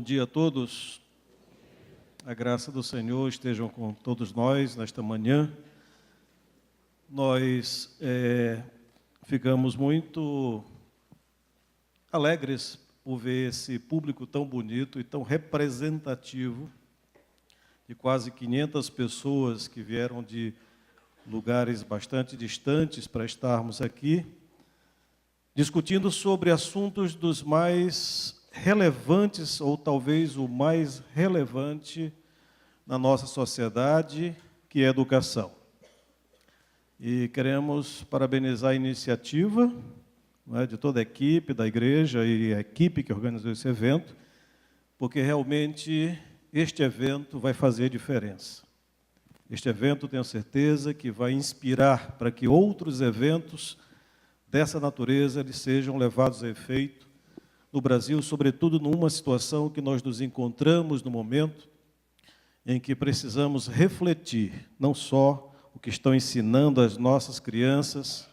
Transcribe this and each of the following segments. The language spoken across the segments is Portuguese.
dia a todos. A graça do Senhor estejam com todos nós nesta manhã. Nós ficamos muito alegres por ver esse público tão bonito e tão representativo, de quase 500 pessoas que vieram de lugares bastante distantes para estarmos aqui, discutindo sobre assuntos dos mais relevantes, ou talvez o mais relevante na nossa sociedade, que é a educação. E queremos parabenizar a iniciativa, de toda a equipe da igreja e a equipe que organizou esse evento, porque realmente este evento vai fazer diferença. Este evento, tenho certeza, que vai inspirar para que outros eventos dessa natureza eles sejam levados a efeito no Brasil, sobretudo numa situação que nós nos encontramos no momento em que precisamos refletir, não só o que estão ensinando as nossas crianças,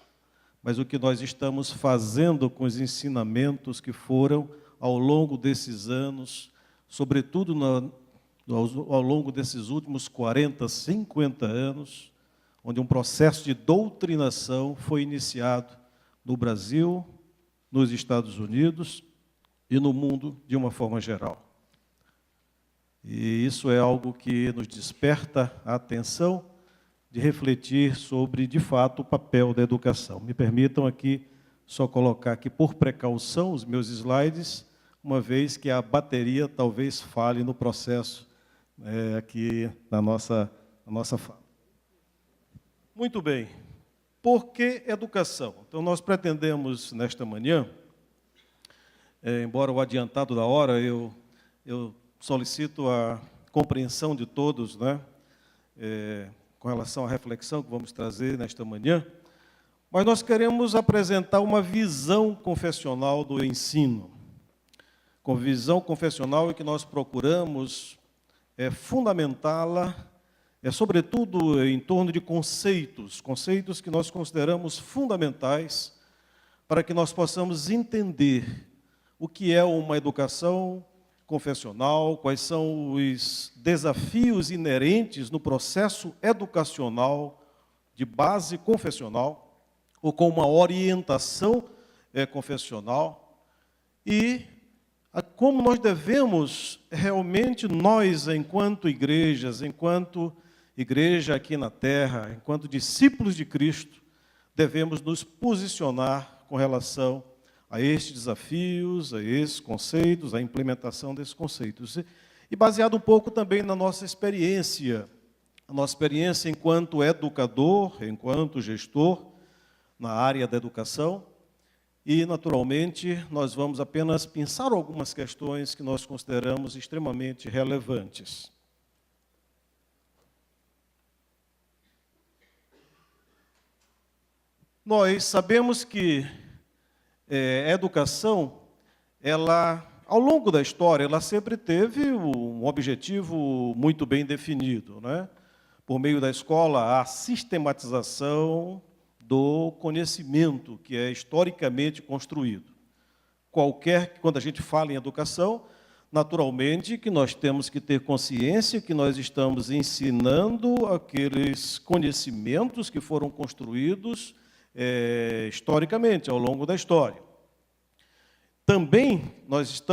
mas o que nós estamos fazendo com os ensinamentos que foram ao longo desses anos, sobretudo ao longo desses últimos 40, 50 anos, onde um processo de doutrinação foi iniciado no Brasil, nos Estados Unidos e no mundo de uma forma geral. E isso é algo que nos desperta a atenção de refletir sobre, de fato, o papel da educação. Me permitam aqui só colocar aqui, por precaução, os meus slides, uma vez que a bateria talvez falhe no processo aqui na nossa fala. Muito bem. Por que educação? Então, nós pretendemos, nesta manhã, embora o adiantado da hora, eu solicito a compreensão de todos, com relação à reflexão que vamos trazer nesta manhã, mas nós queremos apresentar uma visão confessional do ensino. Com visão confessional em que nós procuramos fundamentá-la, sobretudo em torno de conceitos que nós consideramos fundamentais para que nós possamos entender o que é uma educação confessional, quais são os desafios inerentes no processo educacional de base confessional, ou com uma orientação confessional, e como nós devemos realmente, nós, enquanto igrejas, enquanto igreja aqui na terra, enquanto discípulos de Cristo, devemos nos posicionar com relação a estes desafios, a esses conceitos, a implementação desses conceitos. E baseado um pouco também na nossa experiência, a nossa experiência enquanto educador, enquanto gestor na área da educação, e, naturalmente, nós vamos apenas pensar algumas questões que nós consideramos extremamente relevantes. Nós sabemos que a educação, ela, ao longo da história, ela sempre teve um objetivo muito bem definido, Por meio da escola, a sistematização do conhecimento que é historicamente construído. Quando a gente fala em educação, naturalmente que nós temos que ter consciência que nós estamos ensinando aqueles conhecimentos que foram construídos historicamente, ao longo da história. Também, nós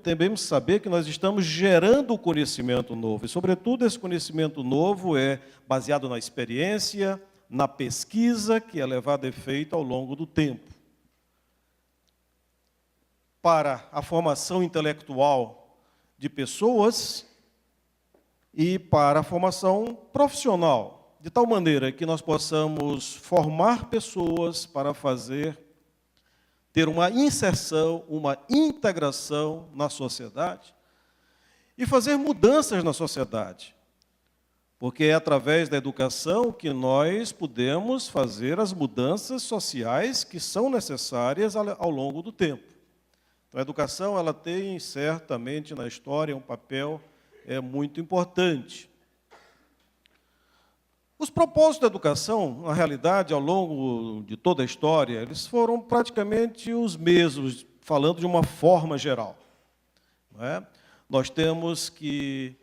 devemos saber que nós estamos gerando conhecimento novo, e, sobretudo, esse conhecimento novo é baseado na experiência, na pesquisa, que é levada a efeito ao longo do tempo. Para a formação intelectual de pessoas e para a formação profissional, de tal maneira que nós possamos formar pessoas para ter uma inserção, uma integração na sociedade e fazer mudanças na sociedade. Porque é através da educação que nós podemos fazer as mudanças sociais que são necessárias ao longo do tempo. Então, a educação ela tem, certamente, na história, um papel muito importante. Os propósitos da educação, na realidade, ao longo de toda a história, eles foram praticamente os mesmos, falando de uma forma geral. nós temos que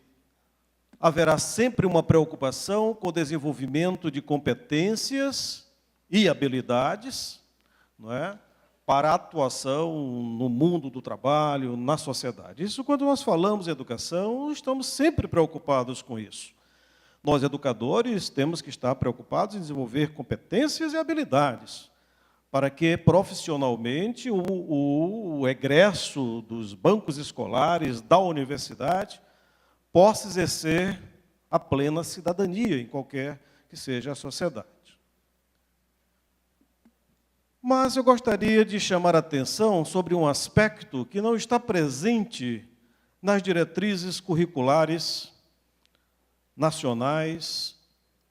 haverá sempre uma preocupação com o desenvolvimento de competências e habilidades, não é? Para a atuação no mundo do trabalho, na sociedade. Isso, quando nós falamos em educação, estamos sempre preocupados com isso. Nós, educadores, temos que estar preocupados em desenvolver competências e habilidades, para que, profissionalmente, o egresso dos bancos escolares, da universidade, possa exercer a plena cidadania em qualquer que seja a sociedade. Mas eu gostaria de chamar a atenção sobre um aspecto que não está presente nas diretrizes curriculares nacionais,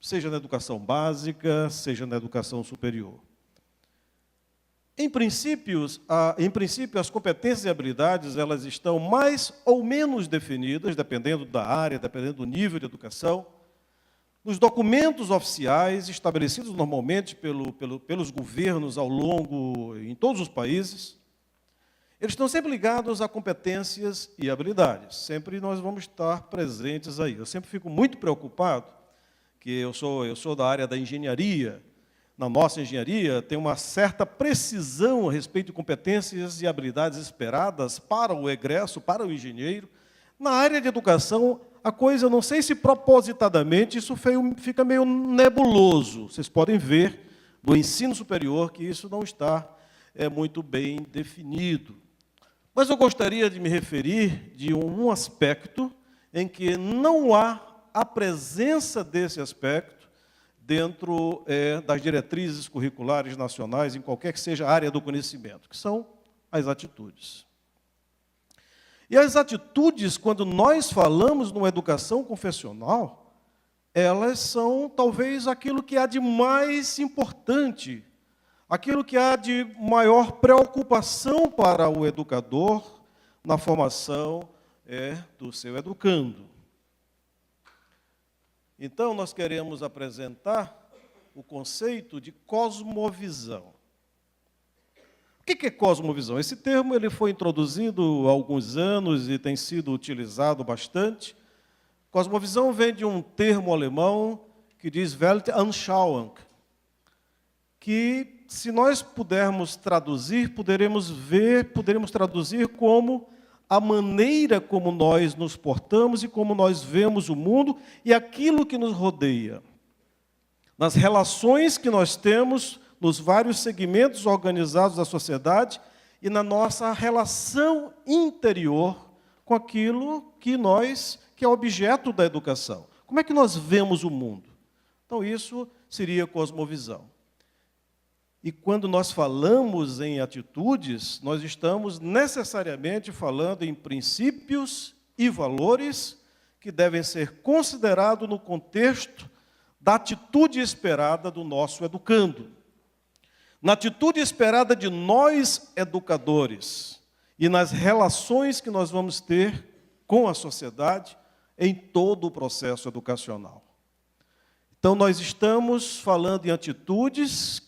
seja na educação básica, seja na educação superior. Em princípio, as competências e habilidades elas estão mais ou menos definidas, dependendo da área, dependendo do nível de educação, nos documentos oficiais estabelecidos normalmente pelos governos ao longo, em todos os países. Eles estão sempre ligados a competências e habilidades. Sempre nós vamos estar presentes aí. Eu sempre fico muito preocupado, que eu sou da área da engenharia. Na nossa engenharia, tem uma certa precisão a respeito de competências e habilidades esperadas para o egresso, para o engenheiro. Na área de educação, a coisa, não sei se propositadamente, isso fica meio nebuloso. Vocês podem ver do ensino superior que isso não está muito bem definido. Mas eu gostaria de me referir de um aspecto em que não há a presença desse aspecto dentro das diretrizes curriculares nacionais, em qualquer que seja a área do conhecimento, que são as atitudes. E as atitudes, quando nós falamos numa educação confessional, elas são talvez aquilo que há de mais importante, aquilo que há de maior preocupação para o educador na formação do seu educando. Então, nós queremos apresentar o conceito de cosmovisão. O que é cosmovisão? Esse termo ele foi introduzido há alguns anos e tem sido utilizado bastante. Cosmovisão vem de um termo alemão que diz Weltanschauung, que, se nós pudermos traduzir, poderemos traduzir como a maneira como nós nos portamos e como nós vemos o mundo e aquilo que nos rodeia. Nas relações que nós temos nos vários segmentos organizados da sociedade e na nossa relação interior com aquilo que é objeto da educação. Como é que nós vemos o mundo? Então, isso seria cosmovisão. E quando nós falamos em atitudes, nós estamos necessariamente falando em princípios e valores que devem ser considerados no contexto da atitude esperada do nosso educando. Na atitude esperada de nós, educadores, e nas relações que nós vamos ter com a sociedade em todo o processo educacional. Então, nós estamos falando em atitudes,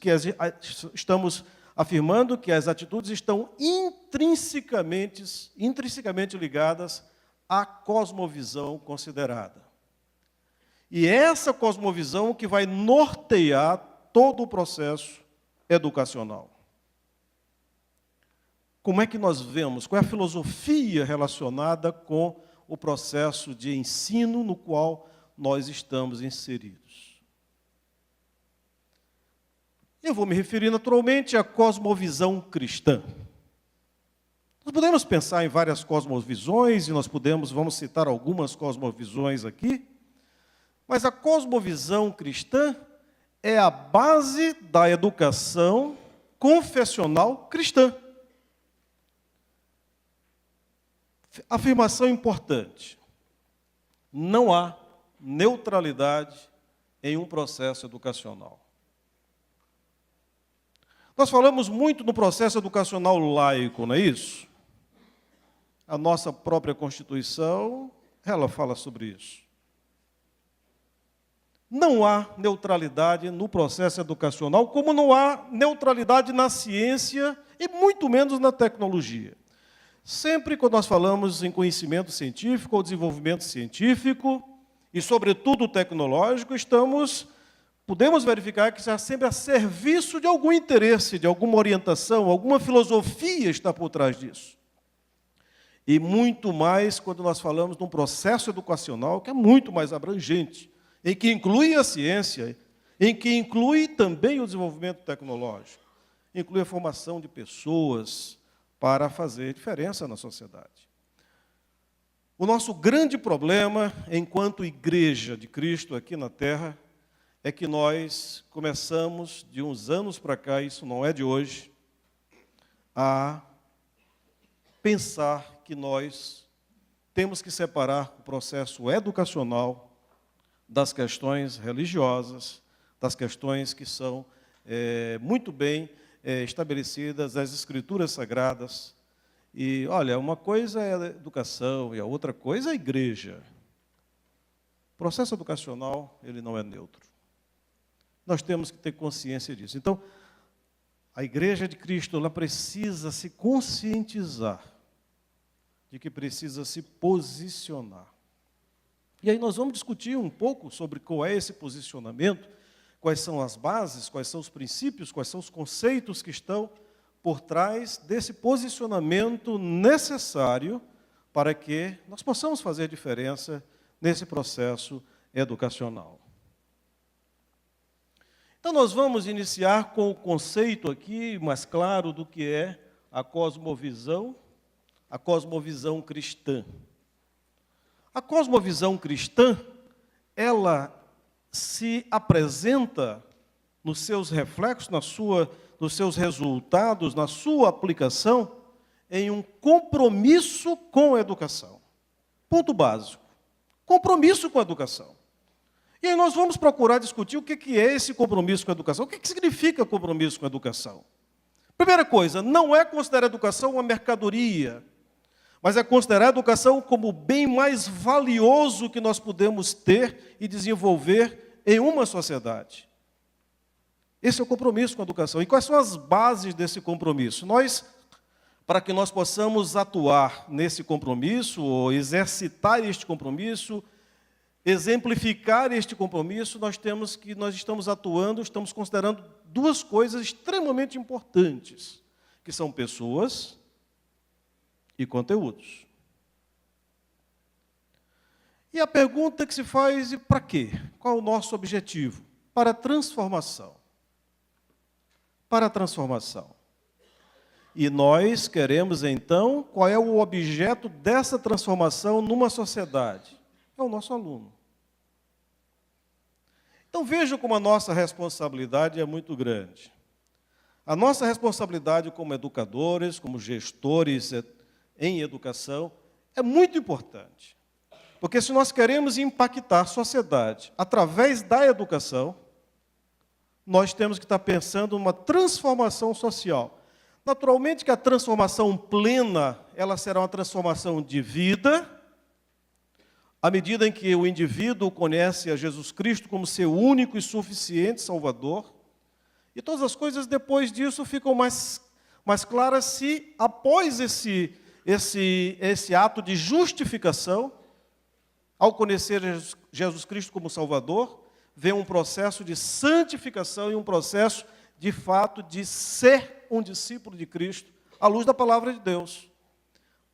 estamos afirmando que as atitudes estão intrinsecamente ligadas à cosmovisão considerada. E é essa cosmovisão que vai nortear todo o processo educacional. Como é que nós vemos? Qual é a filosofia relacionada com o processo de ensino no qual nós estamos inseridos? Eu vou me referir naturalmente à cosmovisão cristã. Nós podemos pensar em várias cosmovisões e vamos citar algumas cosmovisões aqui, mas a cosmovisão cristã é a base da educação confessional cristã. Afirmação importante: não há neutralidade em um processo educacional. Nós falamos muito no processo educacional laico, não é isso? A nossa própria Constituição, ela fala sobre isso. Não há neutralidade no processo educacional, como não há neutralidade na ciência e muito menos na tecnologia. Sempre quando nós falamos em conhecimento científico ou desenvolvimento científico, e sobretudo tecnológico, podemos verificar que está sempre a serviço de algum interesse, de alguma orientação, alguma filosofia está por trás disso. E muito mais quando nós falamos de um processo educacional que é muito mais abrangente, em que inclui a ciência, em que inclui também o desenvolvimento tecnológico, inclui a formação de pessoas para fazer diferença na sociedade. O nosso grande problema, enquanto Igreja de Cristo aqui na Terra, é que nós começamos, de uns anos para cá, isso não é de hoje, a pensar que nós temos que separar o processo educacional das questões religiosas, das questões que são muito bem estabelecidas nas Escrituras Sagradas. E, olha, uma coisa é a educação e a outra coisa é a igreja. O processo educacional, ele não é neutro. Nós temos que ter consciência disso. Então, a Igreja de Cristo, ela precisa se conscientizar de que precisa se posicionar. E aí nós vamos discutir um pouco sobre qual é esse posicionamento, quais são as bases, quais são os princípios, quais são os conceitos que estão por trás desse posicionamento necessário para que nós possamos fazer diferença nesse processo educacional. Então, nós vamos iniciar com o conceito aqui mais claro do que é a cosmovisão cristã. A cosmovisão cristã, ela se apresenta nos seus reflexos, nos seus resultados, na sua aplicação, em um compromisso com a educação. Ponto básico. Compromisso com a educação. E aí nós vamos procurar discutir o que é esse compromisso com a educação. O que significa compromisso com a educação? Primeira coisa, não é considerar a educação uma mercadoria, mas é considerar a educação como o bem mais valioso que nós podemos ter e desenvolver em uma sociedade. Esse é o compromisso com a educação. E quais são as bases desse compromisso? Para que nós possamos atuar nesse compromisso, ou exercitar este compromisso, exemplificar este compromisso, nós estamos considerando duas coisas extremamente importantes, que são pessoas e conteúdos. E a pergunta que se faz, e para quê? Qual é o nosso objetivo? Para a transformação. Para a transformação. E nós queremos, então, qual é o objeto dessa transformação numa sociedade? É o nosso aluno. Então, veja como a nossa responsabilidade é muito grande. A nossa responsabilidade como educadores, como gestores em educação, é muito importante. Porque se nós queremos impactar a sociedade através da educação, nós temos que estar pensando numa transformação social. Naturalmente que a transformação plena, ela será uma transformação de vida, à medida em que o indivíduo conhece a Jesus Cristo como seu único e suficiente Salvador, e todas as coisas depois disso ficam mais claras se, após esse ato de justificação, ao conhecer Jesus Cristo como Salvador, vem um processo de santificação e um processo, de fato, de ser um discípulo de Cristo, à luz da palavra de Deus.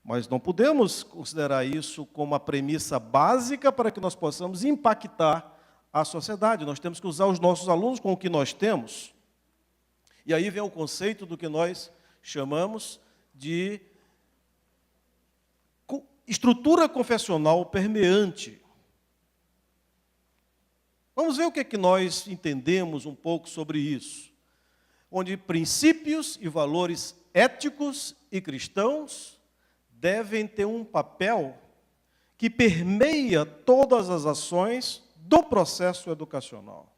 Mas não podemos considerar isso como a premissa básica para que nós possamos impactar a sociedade. Nós temos que usar os nossos alunos com o que nós temos. E aí vem o conceito do que nós chamamos de estrutura confessional permeante. Vamos ver o que é que nós entendemos um pouco sobre isso. Onde princípios e valores éticos e cristãos devem ter um papel que permeia todas as ações do processo educacional.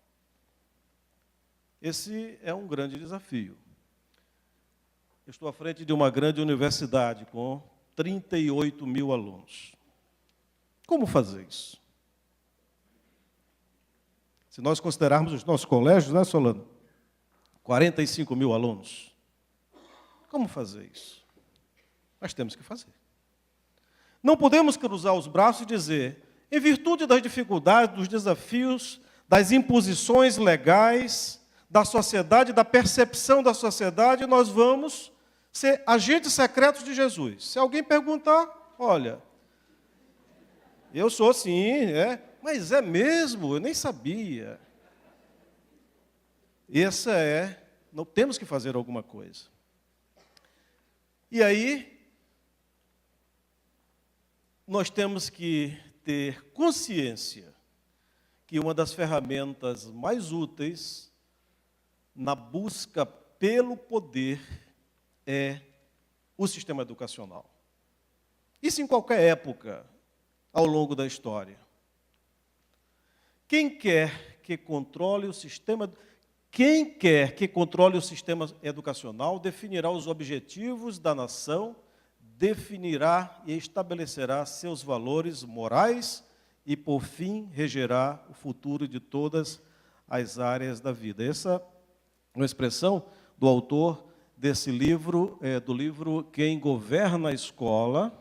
Esse é um grande desafio. Eu estou à frente de uma grande universidade com 38 mil alunos. Como fazer isso? Se nós considerarmos os nossos colégios, né, Solano? 45 mil alunos. Como fazer isso? Mas temos que fazer. Não podemos cruzar os braços e dizer, em virtude das dificuldades, dos desafios, das imposições legais, da sociedade, da percepção da sociedade, nós vamos ser agentes secretos de Jesus. Se alguém perguntar, olha, eu sou sim, mas é mesmo, eu nem sabia. Não temos que fazer alguma coisa. E aí, nós temos que ter consciência que uma das ferramentas mais úteis na busca pelo poder é o sistema educacional. Isso em qualquer época ao longo da história. Quem quer que controle o sistema educacional definirá os objetivos da nação, definirá e estabelecerá seus valores morais e, por fim, regerá o futuro de todas as áreas da vida. Essa é uma expressão do autor desse livro, do livro Quem Governa a Escola,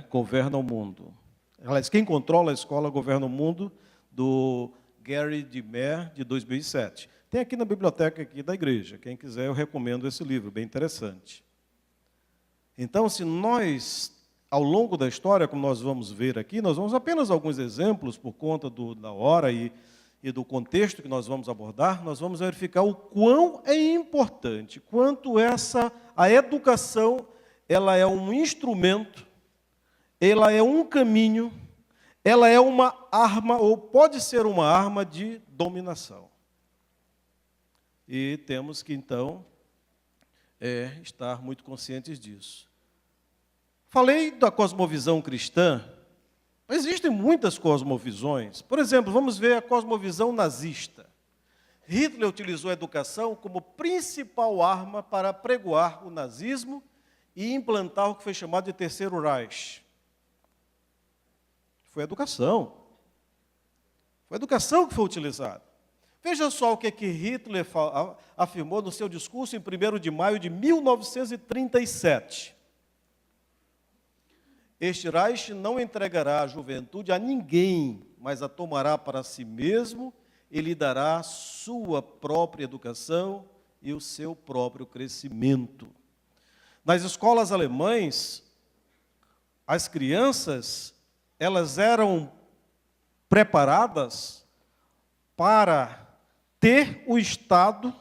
governa o mundo. Aliás, Quem Controla a Escola Governa o Mundo, do Gary DeMere, de 2007. Tem aqui na biblioteca aqui da igreja. Quem quiser, eu recomendo esse livro, bem interessante. Então, se nós, ao longo da história, como nós vamos ver aqui, nós vamos apenas alguns exemplos, por conta da hora e do contexto que nós vamos abordar, nós vamos verificar o quão é importante, quanto a educação, ela é um instrumento, ela é um caminho, ela é uma arma, ou pode ser uma arma de dominação. E temos que, então, estar muito conscientes disso. Falei da cosmovisão cristã, mas existem muitas cosmovisões. Por exemplo, vamos ver a cosmovisão nazista. Hitler utilizou a educação como principal arma para pregoar o nazismo e implantar o que foi chamado de Terceiro Reich. Foi a educação. Foi a educação que foi utilizada. Veja só o que Hitler afirmou no seu discurso em 1º de maio de 1937. Este Reich não entregará a juventude a ninguém, mas a tomará para si mesmo e lhe dará sua própria educação e o seu próprio crescimento. Nas escolas alemãs, as crianças, elas eram preparadas para ter o Estado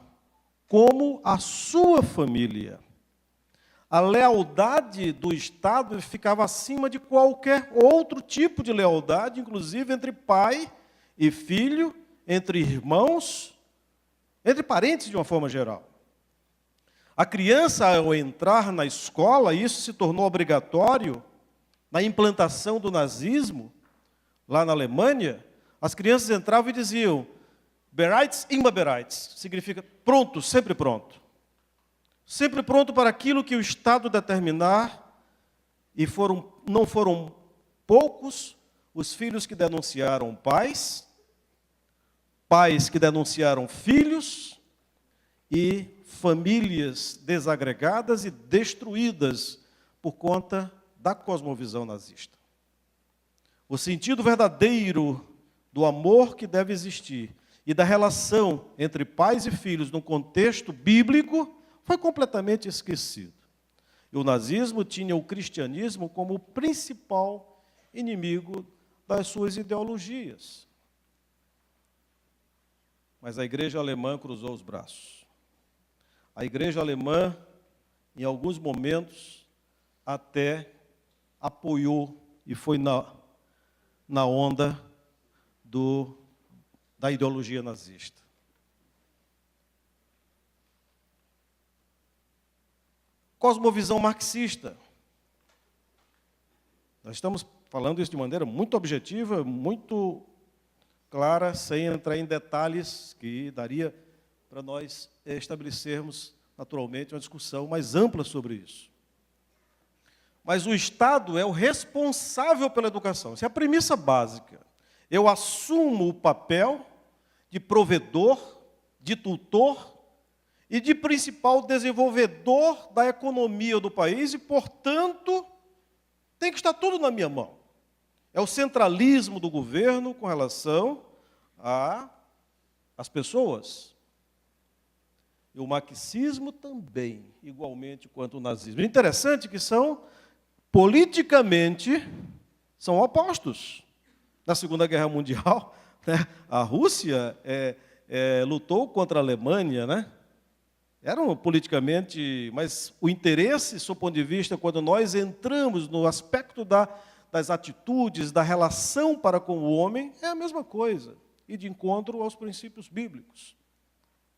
como a sua família. A lealdade do Estado ficava acima de qualquer outro tipo de lealdade, inclusive entre pai e filho, entre irmãos, entre parentes de uma forma geral. A criança, ao entrar na escola, isso se tornou obrigatório na implantação do nazismo, lá na Alemanha, as crianças entravam e diziam, bereits, immer bereits, significa pronto, sempre pronto. Sempre pronto para aquilo que o Estado determinar, e não foram poucos os filhos que denunciaram pais, pais que denunciaram filhos, e famílias desagregadas e destruídas por conta da cosmovisão nazista. O sentido verdadeiro do amor que deve existir e da relação entre pais e filhos no contexto bíblico foi completamente esquecido. E o nazismo tinha o cristianismo como o principal inimigo das suas ideologias. Mas a igreja alemã cruzou os braços. A igreja alemã, em alguns momentos, até apoiou e foi na onda da ideologia nazista. Cosmovisão marxista. Nós estamos falando isso de maneira muito objetiva, muito clara, sem entrar em detalhes que daria para nós estabelecermos, naturalmente, uma discussão mais ampla sobre isso. Mas o Estado é o responsável pela educação. Essa é a premissa básica. Eu assumo o papel de provedor, de tutor, e de principal desenvolvedor da economia do país e, portanto, tem que estar tudo na minha mão. É o centralismo do governo com relação às pessoas. E o marxismo também, igualmente quanto o nazismo. É interessante que politicamente, são opostos. Na Segunda Guerra Mundial, né, a Rússia lutou contra a Alemanha, né? Eram politicamente, mas o interesse, do ponto de vista, quando nós entramos no aspecto das atitudes, da relação para com o homem, é a mesma coisa, e de encontro aos princípios bíblicos.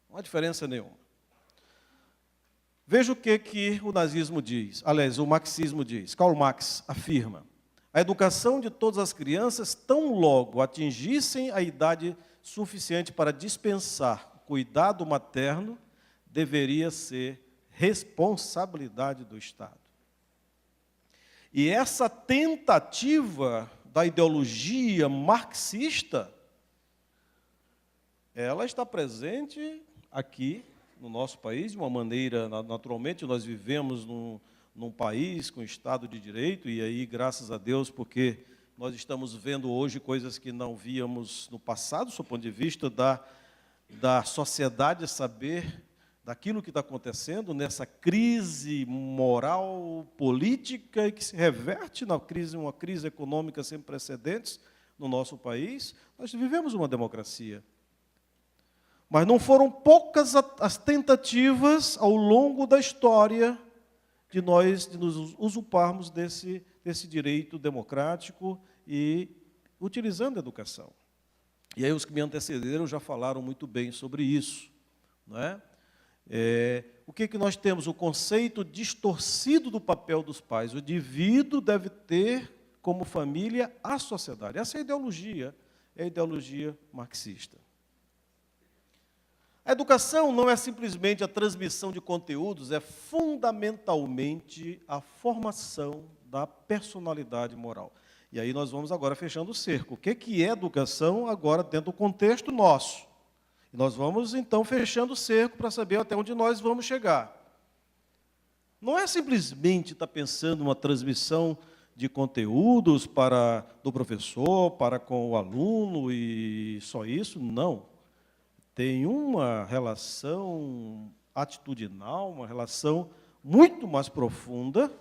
Não há diferença nenhuma. Veja o que o nazismo diz, aliás, o marxismo diz. Karl Marx afirma: a educação de todas as crianças, tão logo atingissem a idade suficiente para dispensar o cuidado materno, deveria ser responsabilidade do Estado. E essa tentativa da ideologia marxista, ela está presente aqui no nosso país, de uma maneira, naturalmente, nós vivemos num país com Estado de Direito, e aí, graças a Deus, porque nós estamos vendo hoje coisas que não víamos no passado, do ponto de vista da sociedade saber daquilo que está acontecendo nessa crise moral, política, e que se reverte na uma crise econômica sem precedentes no nosso país. Nós vivemos uma democracia. Mas não foram poucas as tentativas ao longo da história de nos usurparmos desse direito democrático e utilizando a educação. E aí os que me antecederam já falaram muito bem sobre isso, não é? O que nós temos? O conceito distorcido do papel dos pais. O indivíduo deve ter como família a sociedade. Essa é a ideologia marxista. A educação não é simplesmente a transmissão de conteúdos, é fundamentalmente a formação da personalidade moral. E aí nós vamos agora fechando o cerco. O que é educação agora dentro do contexto nosso? E nós vamos, então, fechando o cerco para saber até onde nós vamos chegar. Não é simplesmente estar pensando uma transmissão de conteúdos do professor para com o aluno e só isso, não. Tem uma relação atitudinal, uma relação muito mais profunda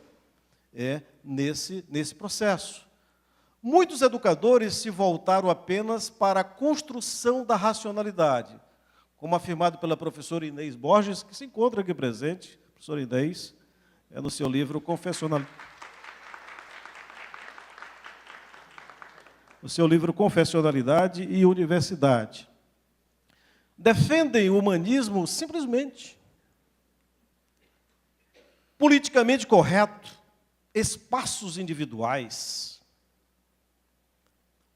nesse processo. Muitos educadores se voltaram apenas para a construção da racionalidade, como afirmado pela professora Inês Borges, que se encontra aqui presente. Professora Inês, no seu livro Confessionalidade e Universidade. Defendem o humanismo simplesmente, politicamente correto, espaços individuais.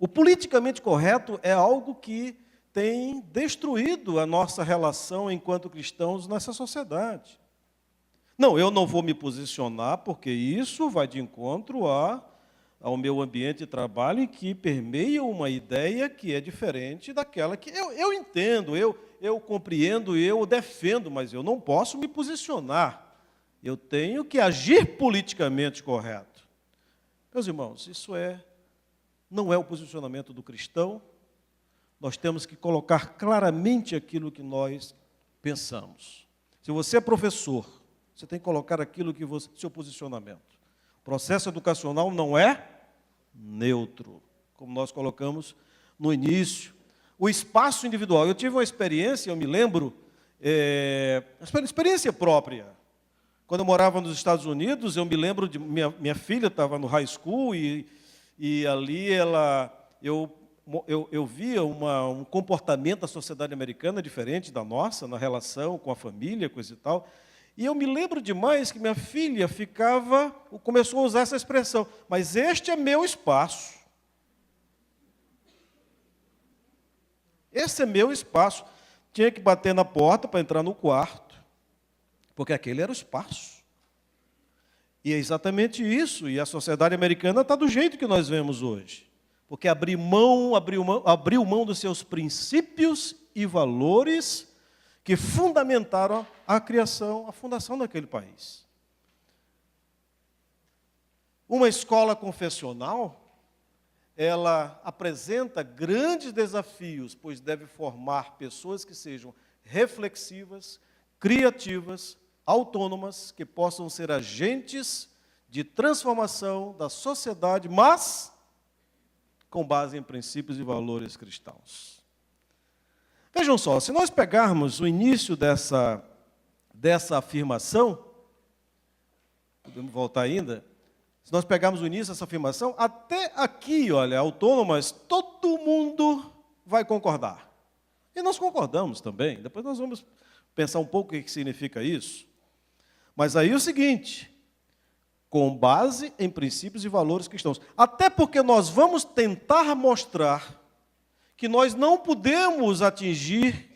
O politicamente correto é algo que tem destruído a nossa relação enquanto cristãos nessa sociedade. Não, eu não vou me posicionar porque isso vai de encontro ao meu ambiente de trabalho, em que permeia uma ideia que é diferente daquela que eu entendo, eu compreendo, eu defendo, mas eu não posso me posicionar. Eu tenho que agir politicamente correto. Meus irmãos, isso não é o posicionamento do cristão. Nós temos que colocar claramente aquilo que nós pensamos. Se você é professor, você tem que colocar aquilo que seu posicionamento. O processo educacional não é neutro, como nós colocamos no início. O espaço individual. Eu tive uma experiência, eu me lembro, experiência própria. Quando eu morava nos Estados Unidos, eu me lembro de minha filha estava no high school e ali eu via um comportamento da sociedade americana diferente da nossa, na relação com a família, coisa e tal. E eu me lembro demais que minha filha começou a usar essa expressão, mas este é meu espaço. Esse é meu espaço. Tinha que bater na porta para entrar no quarto, porque aquele era o espaço. E é exatamente isso, e a sociedade americana está do jeito que nós vemos hoje. Porque abriu mão dos seus princípios e valores, que fundamentaram a criação, a fundação daquele país. Uma escola confessional, ela apresenta grandes desafios, pois deve formar pessoas que sejam reflexivas, criativas, autônomas, que possam ser agentes de transformação da sociedade, mas com base em princípios e valores cristãos. Vejam só, se nós pegarmos o início dessa afirmação, podemos voltar ainda, se nós pegarmos o início dessa afirmação, até aqui, olha, autônomas, todo mundo vai concordar. E nós concordamos também, depois nós vamos pensar um pouco o que significa isso. Mas aí é o seguinte, com base em princípios e valores cristãos. Até porque nós vamos tentar mostrar que nós não podemos atingir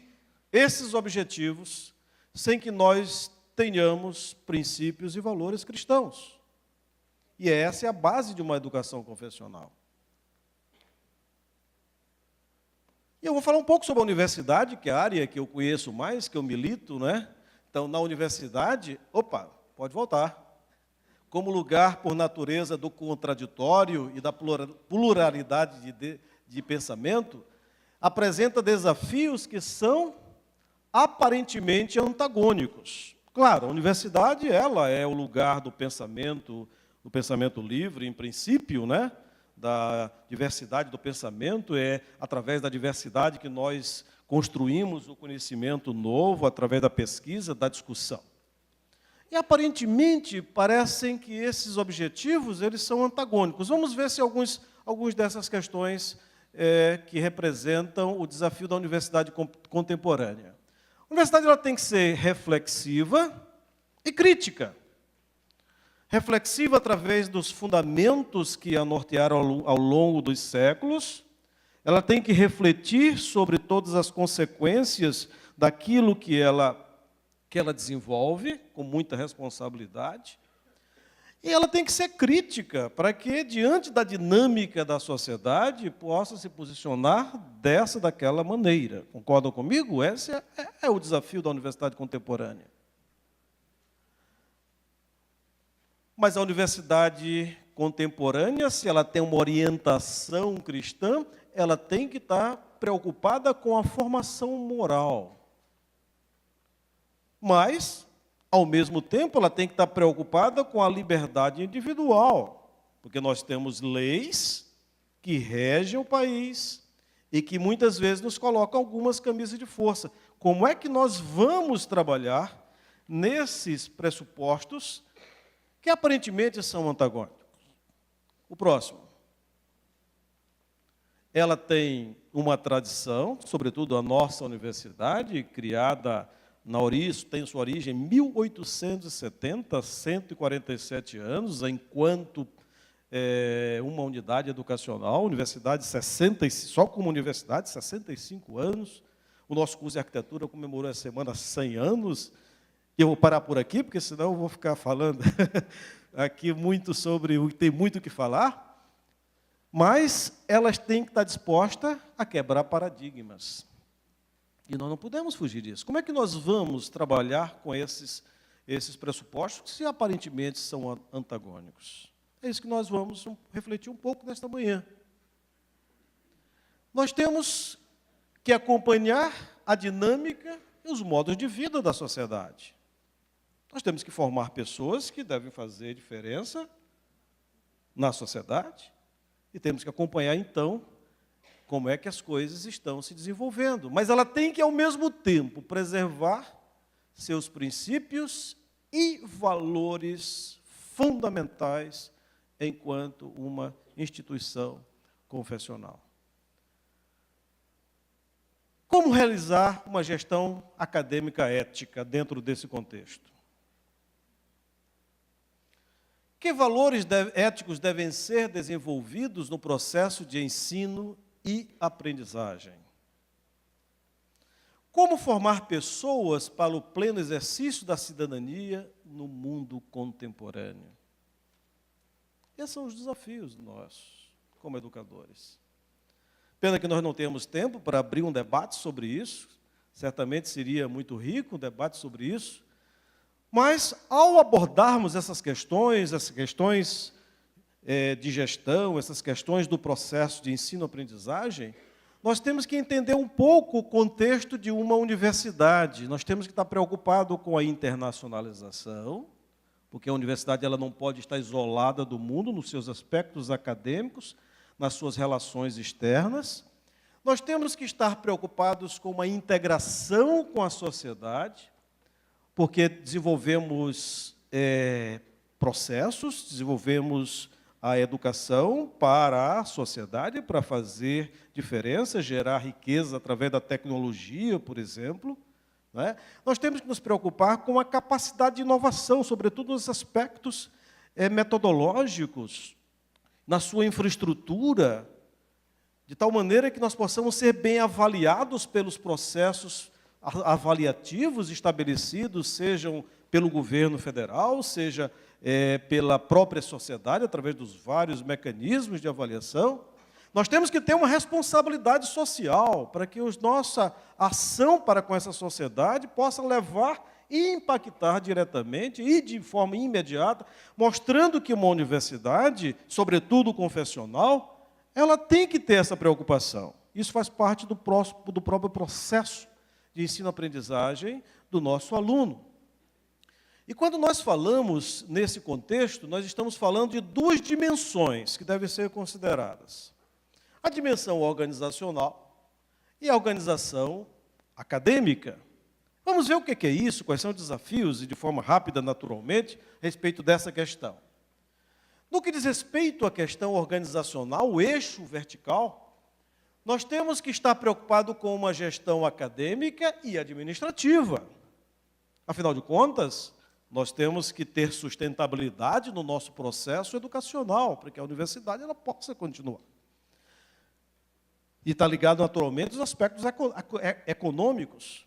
esses objetivos sem que nós tenhamos princípios e valores cristãos. E essa é a base de uma educação confessional. E eu vou falar um pouco sobre a universidade, que é a área que eu conheço mais, que eu milito, né? Então, na universidade, pode voltar. Como lugar, por natureza, do contraditório e da pluralidade de pensamento, apresenta desafios que são aparentemente antagônicos. Claro, a universidade, ela é o lugar do pensamento livre, em princípio, né? Da diversidade do pensamento, é através da diversidade que nós construímos o conhecimento novo, através da pesquisa, da discussão. E, aparentemente, parecem que esses objetivos eles são antagônicos. Vamos ver se alguns dessas questões que representam o desafio da universidade contemporânea. A universidade ela tem que ser reflexiva e crítica. Reflexiva através dos fundamentos que a nortearam ao longo dos séculos. Ela tem que refletir sobre todas as consequências daquilo que ela desenvolve, com muita responsabilidade. E ela tem que ser crítica, para que, diante da dinâmica da sociedade, possa se posicionar daquela maneira. Concordam comigo? Esse é o desafio da universidade contemporânea. Mas a universidade contemporânea, se ela tem uma orientação cristã, ela tem que estar preocupada com a formação moral. Mas, ao mesmo tempo, ela tem que estar preocupada com a liberdade individual, porque nós temos leis que regem o país e que muitas vezes nos colocam algumas camisas de força. Como é que nós vamos trabalhar nesses pressupostos que aparentemente são antagônicos? O próximo. Ela tem uma tradição, sobretudo a nossa universidade, criada tem sua origem em 1870, 147 anos, enquanto uma unidade educacional, universidade só como universidade, 65 anos. O nosso curso de arquitetura comemorou essa semana 100 anos. Eu vou parar por aqui, porque senão eu vou ficar falando aqui tem muito o que falar, mas elas têm que estar dispostas a quebrar paradigmas. E nós não podemos fugir disso. Como é que nós vamos trabalhar com esses pressupostos, se aparentemente são antagônicos? É isso que nós vamos refletir um pouco nesta manhã. Nós temos que acompanhar a dinâmica e os modos de vida da sociedade. Nós temos que formar pessoas que devem fazer diferença na sociedade e temos que acompanhar, então, como é que as coisas estão se desenvolvendo. Mas ela tem que, ao mesmo tempo, preservar seus princípios e valores fundamentais enquanto uma instituição confessional. Como realizar uma gestão acadêmica ética dentro desse contexto? Que valores éticos devem ser desenvolvidos no processo de ensino e aprendizagem? Como formar pessoas para o pleno exercício da cidadania no mundo contemporâneo? Esses são os desafios nossos, como educadores. Pena que nós não temos tempo para abrir um debate sobre isso. certamente seria muito rico um debate sobre isso. Mas, ao abordarmos essas questões de gestão, essas questões do processo de ensino-aprendizagem, nós temos que entender um pouco o contexto de uma universidade. Nós temos que estar preocupados com a internacionalização, porque a universidade ela não pode estar isolada do mundo nos seus aspectos acadêmicos, nas suas relações externas. Nós temos que estar preocupados com uma integração com a sociedade, porque desenvolvemos processos, desenvolvemos a educação para a sociedade, para fazer diferença, gerar riqueza através da tecnologia, por exemplo. Não é? Nós temos que nos preocupar com a capacidade de inovação, sobretudo nos aspectos metodológicos, na sua infraestrutura, de tal maneira que nós possamos ser bem avaliados pelos processos avaliativos estabelecidos, sejam pelo governo federal, seja pela própria sociedade, através dos vários mecanismos de avaliação. Nós temos que ter uma responsabilidade social para que a nossa ação para com essa sociedade possa levar e impactar diretamente e de forma imediata, mostrando que uma universidade, sobretudo confessional, ela tem que ter essa preocupação. Isso faz parte do próprio processo de ensino-aprendizagem do nosso aluno. E quando nós falamos nesse contexto, nós estamos falando de duas dimensões que devem ser consideradas. A dimensão organizacional e a organização acadêmica. Vamos ver o que é isso, quais são os desafios, e de forma rápida, naturalmente, a respeito dessa questão. No que diz respeito à questão organizacional, o eixo vertical, nós temos que estar preocupados com uma gestão acadêmica e administrativa. Afinal de contas, nós temos que ter sustentabilidade no nosso processo educacional, para que a universidade ela possa continuar. E está ligado, naturalmente, aos aspectos econômicos.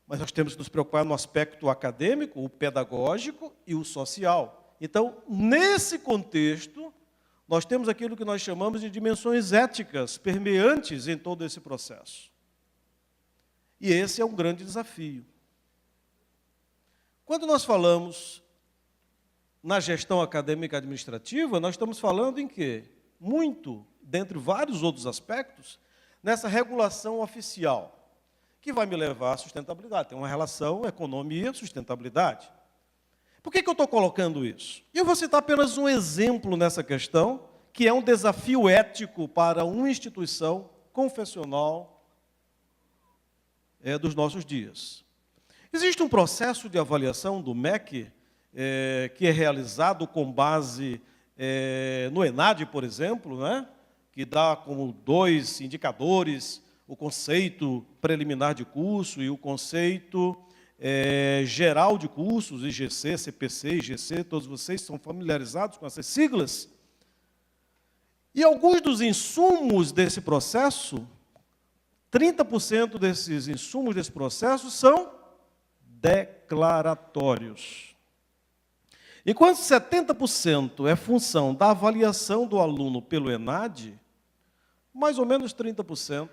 Mas nós temos que nos preocupar no aspecto acadêmico, o pedagógico e o social. Então, nesse contexto, nós temos aquilo que nós chamamos de dimensões éticas permeantes em todo esse processo. E esse é um grande desafio. Quando nós falamos na gestão acadêmica e administrativa, nós estamos falando em quê? Muito, dentre vários outros aspectos, nessa regulação oficial, que vai me levar à sustentabilidade. Tem uma relação economia-sustentabilidade. Por que eu estou colocando isso? Eu vou citar apenas um exemplo nessa questão, que é um desafio ético para uma instituição confessional dos nossos dias. Existe um processo de avaliação do MEC, que é realizado com base no ENAD, por exemplo, né? Que dá como 2 indicadores o conceito preliminar de curso e o conceito geral de cursos, IGC, CPC, IGC, todos vocês são familiarizados com essas siglas. E alguns dos insumos desse processo, 30% desses insumos desse processo são declaratórios. Enquanto 70% é função da avaliação do aluno pelo ENAD, mais ou menos 30%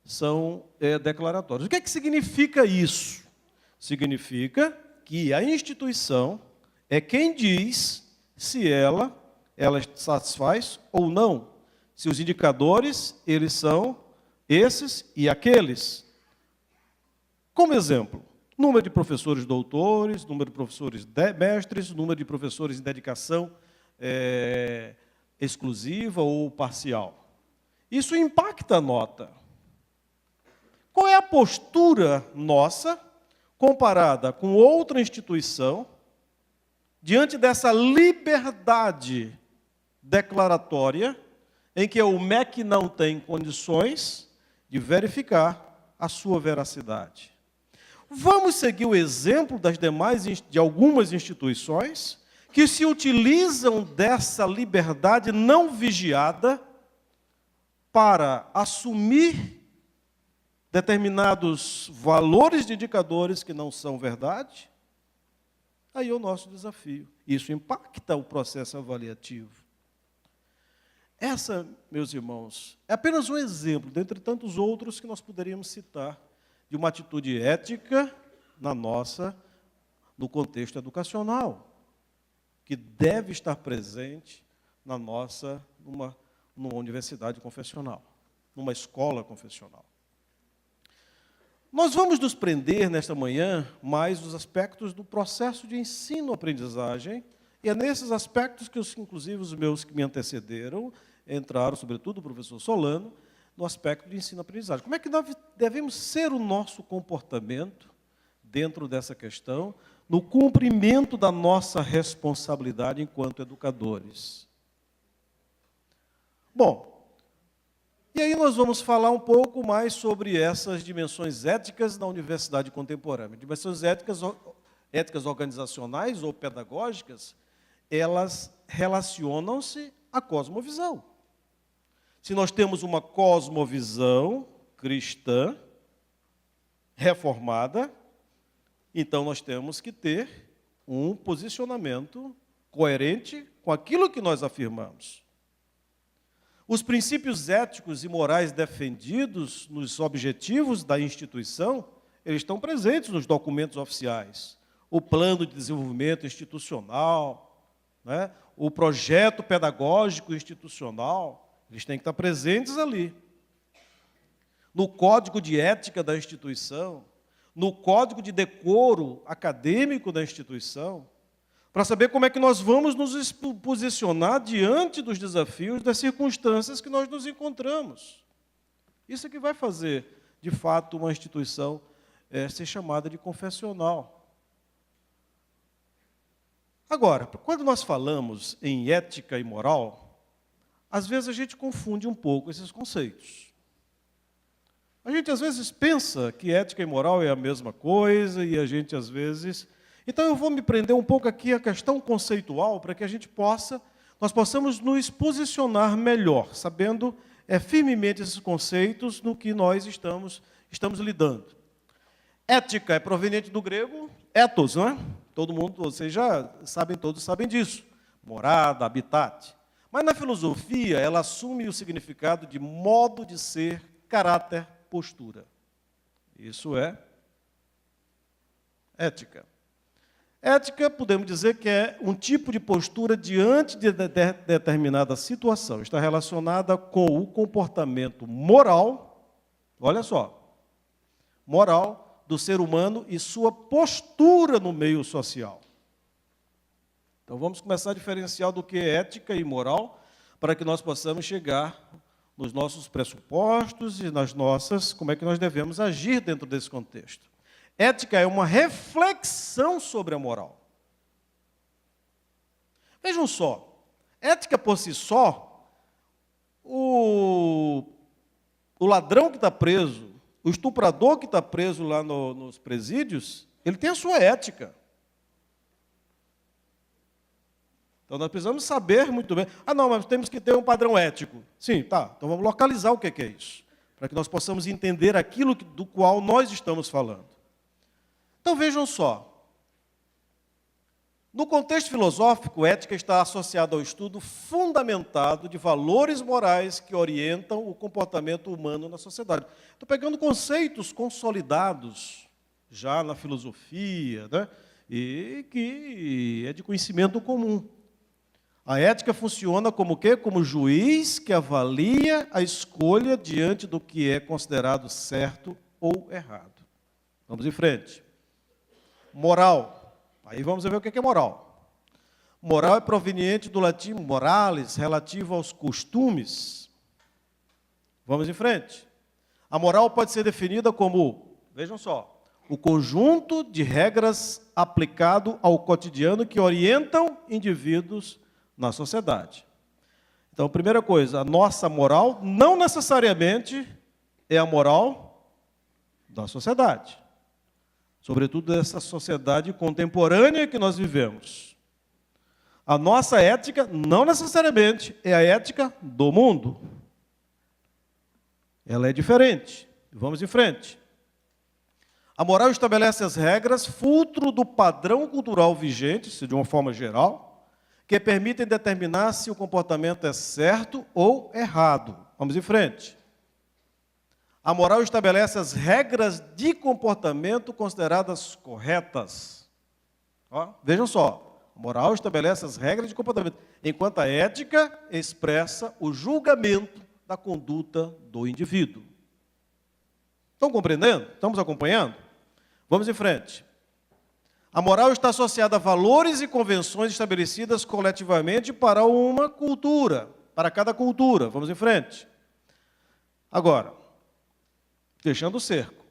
são declaratórios. O que é que significa isso? Significa que a instituição é quem diz se ela satisfaz ou não. Se os indicadores, eles são esses e aqueles. Como exemplo, número de professores doutores, número de professores mestres, número de professores em dedicação exclusiva ou parcial. Isso impacta a nota. Qual é a postura nossa, comparada com outra instituição, diante dessa liberdade declaratória, em que o MEC não tem condições de verificar a sua veracidade? Vamos seguir o exemplo de algumas instituições que se utilizam dessa liberdade não vigiada para assumir determinados valores de indicadores que não são verdade. Aí é o nosso desafio. Isso impacta o processo avaliativo. Essa, meus irmãos, é apenas um exemplo, dentre tantos outros que nós poderíamos citar, de uma atitude ética no contexto educacional, que deve estar presente numa universidade confessional, numa escola confessional. Nós vamos nos prender, nesta manhã, mais nos aspectos do processo de ensino-aprendizagem, e é nesses aspectos que, inclusive, os meus que me antecederam, entraram, sobretudo o professor Solano, no aspecto de ensino-aprendizagem. Como é que nós devemos ser o nosso comportamento dentro dessa questão, no cumprimento da nossa responsabilidade enquanto educadores? Bom, e aí nós vamos falar um pouco mais sobre essas dimensões éticas da universidade contemporânea. Dimensões éticas organizacionais ou pedagógicas, elas relacionam-se à cosmovisão. Se nós temos uma cosmovisão cristã, reformada, então nós temos que ter um posicionamento coerente com aquilo que nós afirmamos. Os princípios éticos e morais defendidos nos objetivos da instituição, eles estão presentes nos documentos oficiais. O plano de desenvolvimento institucional, né? O projeto pedagógico institucional, eles têm que estar presentes ali. No código de ética da instituição, no código de decoro acadêmico da instituição, para saber como é que nós vamos nos posicionar diante dos desafios, das circunstâncias que nós nos encontramos. Isso é que vai fazer, de fato, uma instituição ser chamada de confessional. Agora, quando nós falamos em ética e moral, às vezes a gente confunde um pouco esses conceitos. A gente, às vezes, pensa que ética e moral é a mesma coisa, e a gente, às vezes... Então, eu vou me prender um pouco aqui à questão conceitual, para que nós possamos nos posicionar melhor, sabendo firmemente esses conceitos no que nós estamos lidando. Ética é proveniente do grego ethos, não é? Todos sabem disso. Morada, habitat. Mas na filosofia, ela assume o significado de modo de ser, caráter, postura. Isso é ética. Ética, podemos dizer que é um tipo de postura diante de determinada situação. Está relacionada com o comportamento moral, olha só, moral do ser humano e sua postura no meio social. Então, vamos começar a diferenciar do que é ética e moral, para que nós possamos chegar nos nossos pressupostos e como é que nós devemos agir dentro desse contexto. Ética é uma reflexão sobre a moral. Vejam só, ética por si só, o ladrão que está preso, o estuprador que está preso lá nos presídios, ele tem a sua ética. Então, nós precisamos saber muito bem. Mas temos que ter um padrão ético. Sim, tá. Então, vamos localizar o que é isso, para que nós possamos entender aquilo do qual nós estamos falando. Então, vejam só. No contexto filosófico, ética está associada ao estudo fundamentado de valores morais que orientam o comportamento humano na sociedade. Estou pegando conceitos consolidados já na filosofia, né? E que é de conhecimento comum. A ética funciona como o quê? Como juiz que avalia a escolha diante do que é considerado certo ou errado. Vamos em frente. Moral. Aí vamos ver o que é moral. Moral é proveniente do latim moralis, relativo aos costumes. Vamos em frente. A moral pode ser definida como, vejam só, o conjunto de regras aplicado ao cotidiano que orientam indivíduos na sociedade. Então, primeira coisa, a nossa moral não necessariamente é a moral da sociedade. Sobretudo dessa sociedade contemporânea que nós vivemos. A nossa ética não necessariamente é a ética do mundo. Ela é diferente. Vamos em frente. A moral estabelece as regras, fruto do padrão cultural vigente, de uma forma geral, que permitem determinar se o comportamento é certo ou errado. Vamos em frente. A moral estabelece as regras de comportamento consideradas corretas. Ó, vejam só, a moral estabelece as regras de comportamento, enquanto a ética expressa o julgamento da conduta do indivíduo. Estão compreendendo? Estamos acompanhando? Vamos em frente. A moral está associada a valores e convenções estabelecidas coletivamente para uma cultura, para cada cultura. Vamos em frente. Agora, fechando o cerco.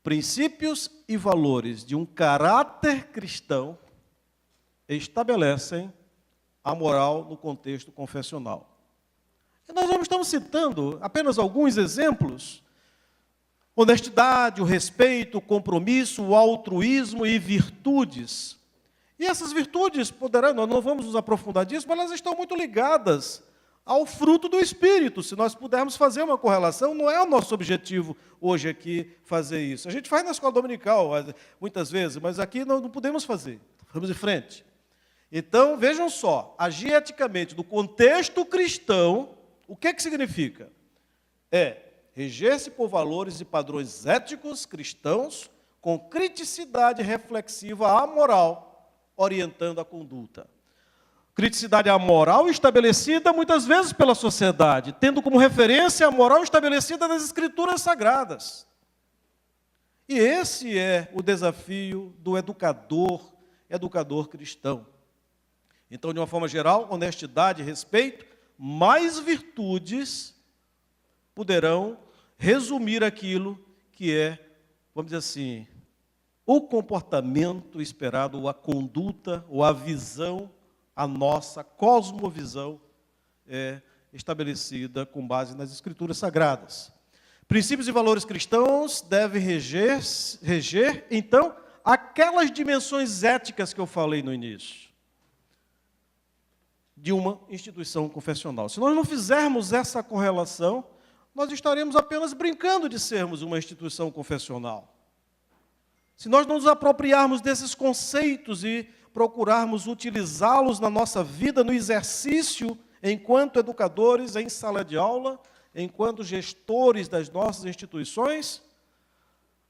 Princípios e valores de um caráter cristão estabelecem a moral no contexto confessional. E nós estamos citando apenas alguns exemplos. Honestidade, o respeito, o compromisso, o altruísmo e virtudes. E essas virtudes poderão, nós não vamos nos aprofundar disso, mas elas estão muito ligadas ao fruto do Espírito. Se nós pudermos fazer uma correlação, não é o nosso objetivo hoje aqui fazer isso. A gente faz na escola dominical, muitas vezes, mas aqui não podemos fazer. Vamos em frente. Então, vejam só, agir eticamente no contexto cristão, o que significa? Reger-se por valores e padrões éticos cristãos com criticidade reflexiva à moral, orientando a conduta. Criticidade à moral estabelecida muitas vezes pela sociedade, tendo como referência a moral estabelecida nas Escrituras Sagradas. E esse é o desafio do educador cristão. Então, de uma forma geral, honestidade e respeito, mais virtudes poderão resumir aquilo que é, vamos dizer assim, o comportamento esperado, ou a conduta, ou a visão, a nossa cosmovisão estabelecida com base nas Escrituras Sagradas. Princípios e valores cristãos devem reger, então, aquelas dimensões éticas que eu falei no início de uma instituição confessional. Se nós não fizermos essa correlação, nós estaremos apenas brincando de sermos uma instituição confessional. Se nós não nos apropriarmos desses conceitos e procurarmos utilizá-los na nossa vida, no exercício, enquanto educadores, em sala de aula, enquanto gestores das nossas instituições,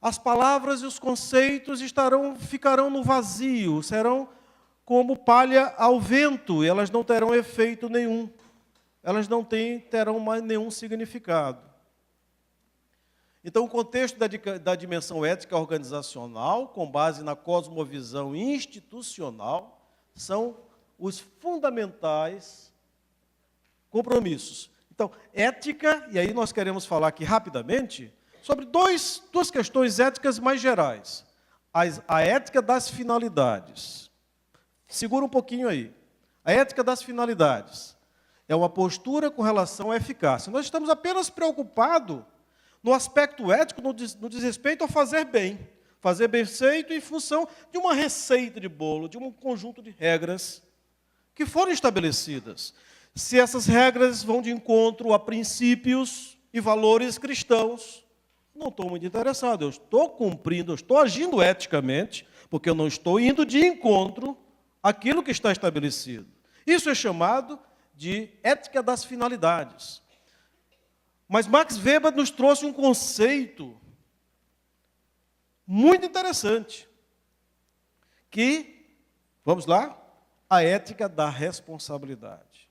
as palavras e os conceitos ficarão no vazio, serão como palha ao vento, e elas não terão efeito nenhum. Elas não terão mais nenhum significado. Então, o contexto da dimensão ética organizacional, com base na cosmovisão institucional, são os fundamentais compromissos. Então, ética, e aí nós queremos falar aqui rapidamente, sobre duas questões éticas mais gerais. A ética das finalidades. Segura um pouquinho aí. A ética das finalidades é uma postura com relação à eficácia. Nós estamos apenas preocupados no aspecto ético, no desrespeito a fazer bem feito em função de uma receita de bolo, de um conjunto de regras que foram estabelecidas. Se essas regras vão de encontro a princípios e valores cristãos, não estou muito interessado. Eu estou cumprindo, eu estou agindo eticamente, porque eu não estou indo de encontro àquilo que está estabelecido. Isso é chamado de ética das finalidades. Mas Max Weber nos trouxe um conceito muito interessante, que, vamos lá, a ética da responsabilidade.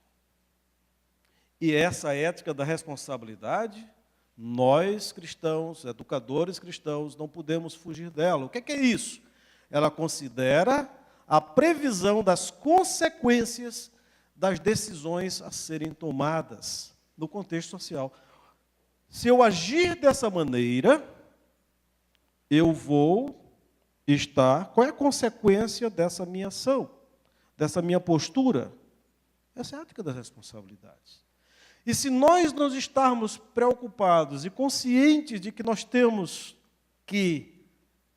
E essa ética da responsabilidade, nós cristãos, educadores cristãos, não podemos fugir dela. O que é isso? Ela considera a previsão das consequências das decisões a serem tomadas no contexto social. Se eu agir dessa maneira, eu vou estar... Qual é a consequência dessa minha ação, dessa minha postura? Essa é a ética das responsabilidades. E se nós não estarmos preocupados e conscientes de que nós temos que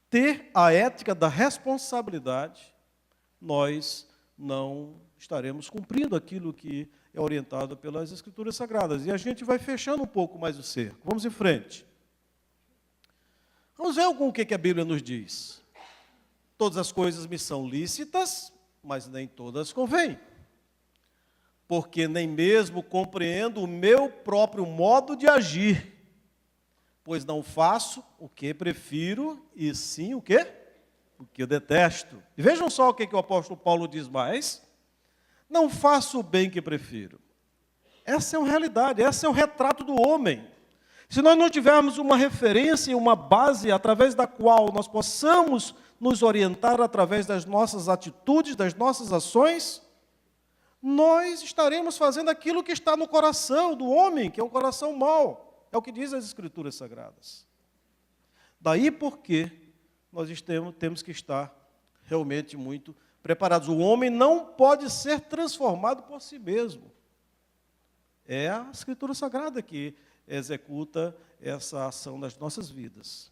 ter a ética da responsabilidade, nós não estaremos cumprindo aquilo que é orientado pelas Escrituras Sagradas. E a gente vai fechando um pouco mais o cerco. Vamos em frente. Vamos ver com o que a Bíblia nos diz. Todas as coisas me são lícitas, mas nem todas convêm. Porque nem mesmo compreendo o meu próprio modo de agir. Pois não faço o que prefiro, e sim o que? O que eu detesto. E vejam só o que o apóstolo Paulo diz mais. Não faço o bem que prefiro. Essa é uma realidade, esse é o retrato do homem. Se nós não tivermos uma referência e uma base através da qual nós possamos nos orientar através das nossas atitudes, das nossas ações, nós estaremos fazendo aquilo que está no coração do homem, que é um coração mau. É o que diz as Escrituras Sagradas. Daí porque nós temos que estar realmente muito preparados. O homem não pode ser transformado por si mesmo. É a Escritura Sagrada que executa essa ação nas nossas vidas.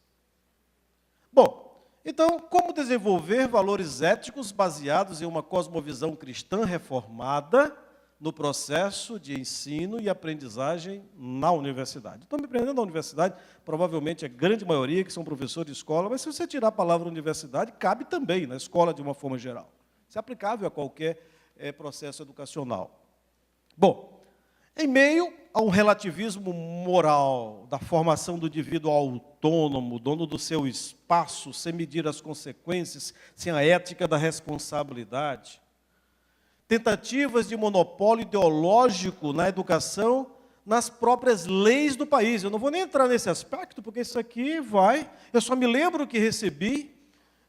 Bom, então, como desenvolver valores éticos baseados em uma cosmovisão cristã reformada no processo de ensino e aprendizagem na universidade? Estou me prendendo na universidade, provavelmente a grande maioria que são professores de escola, mas se você tirar a palavra universidade, cabe também na escola de uma forma geral. Isso é aplicável a qualquer processo educacional. Bom, em meio a um relativismo moral, da formação do indivíduo autônomo, dono do seu espaço, sem medir as consequências, sem a ética da responsabilidade, tentativas de monopólio ideológico na educação, nas próprias leis do país. Eu não vou nem entrar nesse aspecto, porque isso aqui Eu só me lembro que recebi,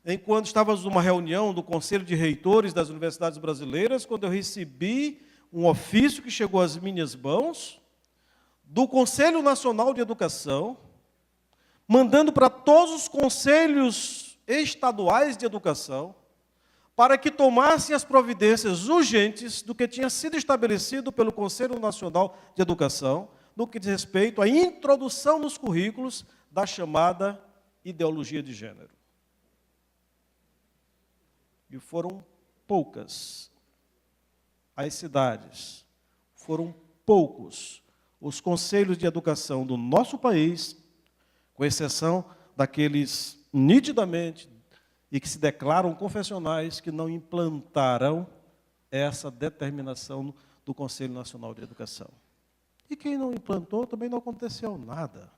enquanto estávamos numa reunião do Conselho de Reitores das Universidades Brasileiras, quando eu recebi um ofício que chegou às minhas mãos, do Conselho Nacional de Educação, mandando para todos os conselhos estaduais de educação, para que tomassem as providências urgentes do que tinha sido estabelecido pelo Conselho Nacional de Educação, no que diz respeito à introdução nos currículos da chamada ideologia de gênero. E foram poucas as cidades, foram poucos os conselhos de educação do nosso país, com exceção daqueles nitidamente e que se declaram confessionais, que não implantaram essa determinação do Conselho Nacional de Educação. E quem não implantou, também não aconteceu nada.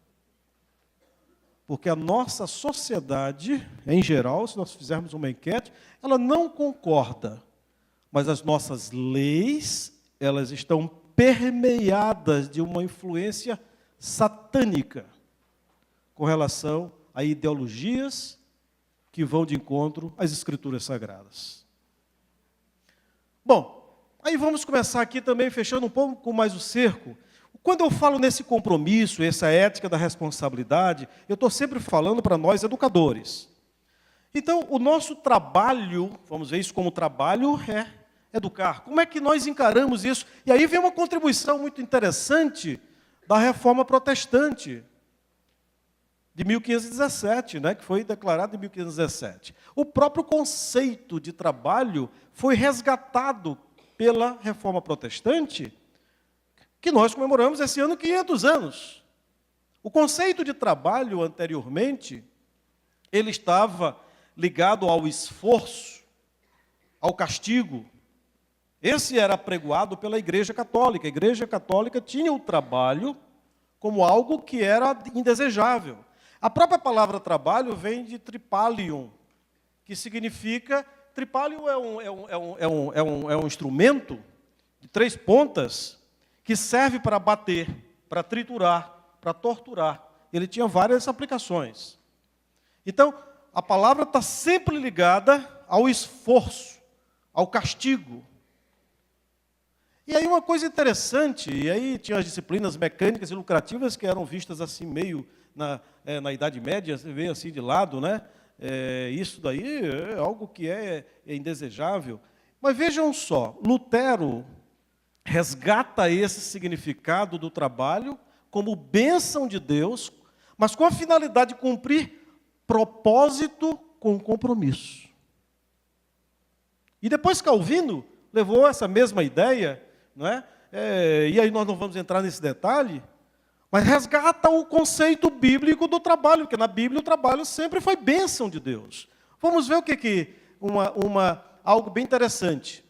Porque a nossa sociedade, em geral, se nós fizermos uma enquete, ela não concorda. Mas as nossas leis, elas estão permeadas de uma influência satânica com relação a ideologias que vão de encontro às Escrituras Sagradas. Bom, aí vamos começar aqui também, fechando um pouco mais o cerco. Quando eu falo nesse compromisso, essa ética da responsabilidade, eu estou sempre falando para nós educadores. Então, o nosso trabalho, vamos ver isso como trabalho, é educar. Como é que nós encaramos isso? E aí vem uma contribuição muito interessante da Reforma Protestante, de 1517, né, que foi declarada em 1517. O próprio conceito de trabalho foi resgatado pela Reforma Protestante, que nós comemoramos esse ano 500 anos. O conceito de trabalho, anteriormente, ele estava ligado ao esforço, ao castigo. Esse era apregoado pela Igreja Católica. A Igreja Católica tinha o trabalho como algo que era indesejável. A própria palavra trabalho vem de tripalium, que significa... Tripalium é um instrumento de 3 pontas que serve para bater, para triturar, para torturar. Ele tinha várias aplicações. Então, a palavra está sempre ligada ao esforço, ao castigo. E aí uma coisa interessante, e aí tinha as disciplinas mecânicas e lucrativas que eram vistas assim meio na Idade Média, você vê assim de lado, né? Isso daí é algo que é indesejável. Mas vejam só, Lutero resgata esse significado do trabalho como bênção de Deus, mas com a finalidade de cumprir propósito com compromisso. E depois Calvino levou essa mesma ideia, não é? E aí nós não vamos entrar nesse detalhe, mas resgata o conceito bíblico do trabalho, porque na Bíblia o trabalho sempre foi bênção de Deus. Vamos ver o que algo bem interessante.